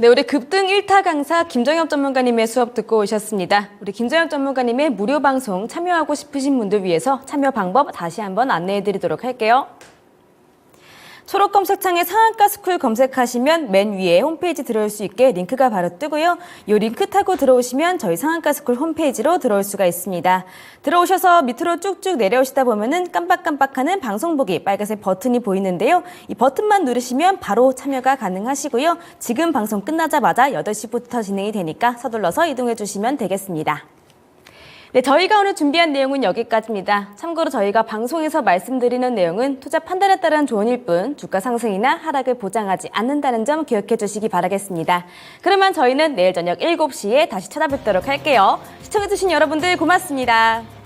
네, 우리 급등 1타 강사 김정엽 전문가님의 수업 듣고 오셨습니다. 우리 김정엽 전문가님의 무료 방송 참여하고 싶으신 분들 위해서 참여 방법 다시 한번 안내해 드리도록 할게요. 초록 검색창에 상한가 스쿨 검색하시면 맨 위에 홈페이지 들어올 수 있게 링크가 바로 뜨고요. 이 링크 타고 들어오시면 저희 상한가 스쿨 홈페이지로 들어올 수가 있습니다. 들어오셔서 밑으로 쭉쭉 내려오시다 보면은 깜빡깜빡하는 방송 보기 빨간색 버튼이 보이는데요. 이 버튼만 누르시면 바로 참여가 가능하시고요. 지금 방송 끝나자마자 8시부터 진행이 되니까 서둘러서 이동해 주시면 되겠습니다. 네, 저희가 오늘 준비한 내용은 여기까지입니다. 참고로 저희가 방송에서 말씀드리는 내용은 투자 판단에 따른 조언일 뿐 주가 상승이나 하락을 보장하지 않는다는 점 기억해 주시기 바라겠습니다. 그러면 저희는 내일 저녁 7시에 다시 찾아뵙도록 할게요. 시청해 주신 여러분들 고맙습니다.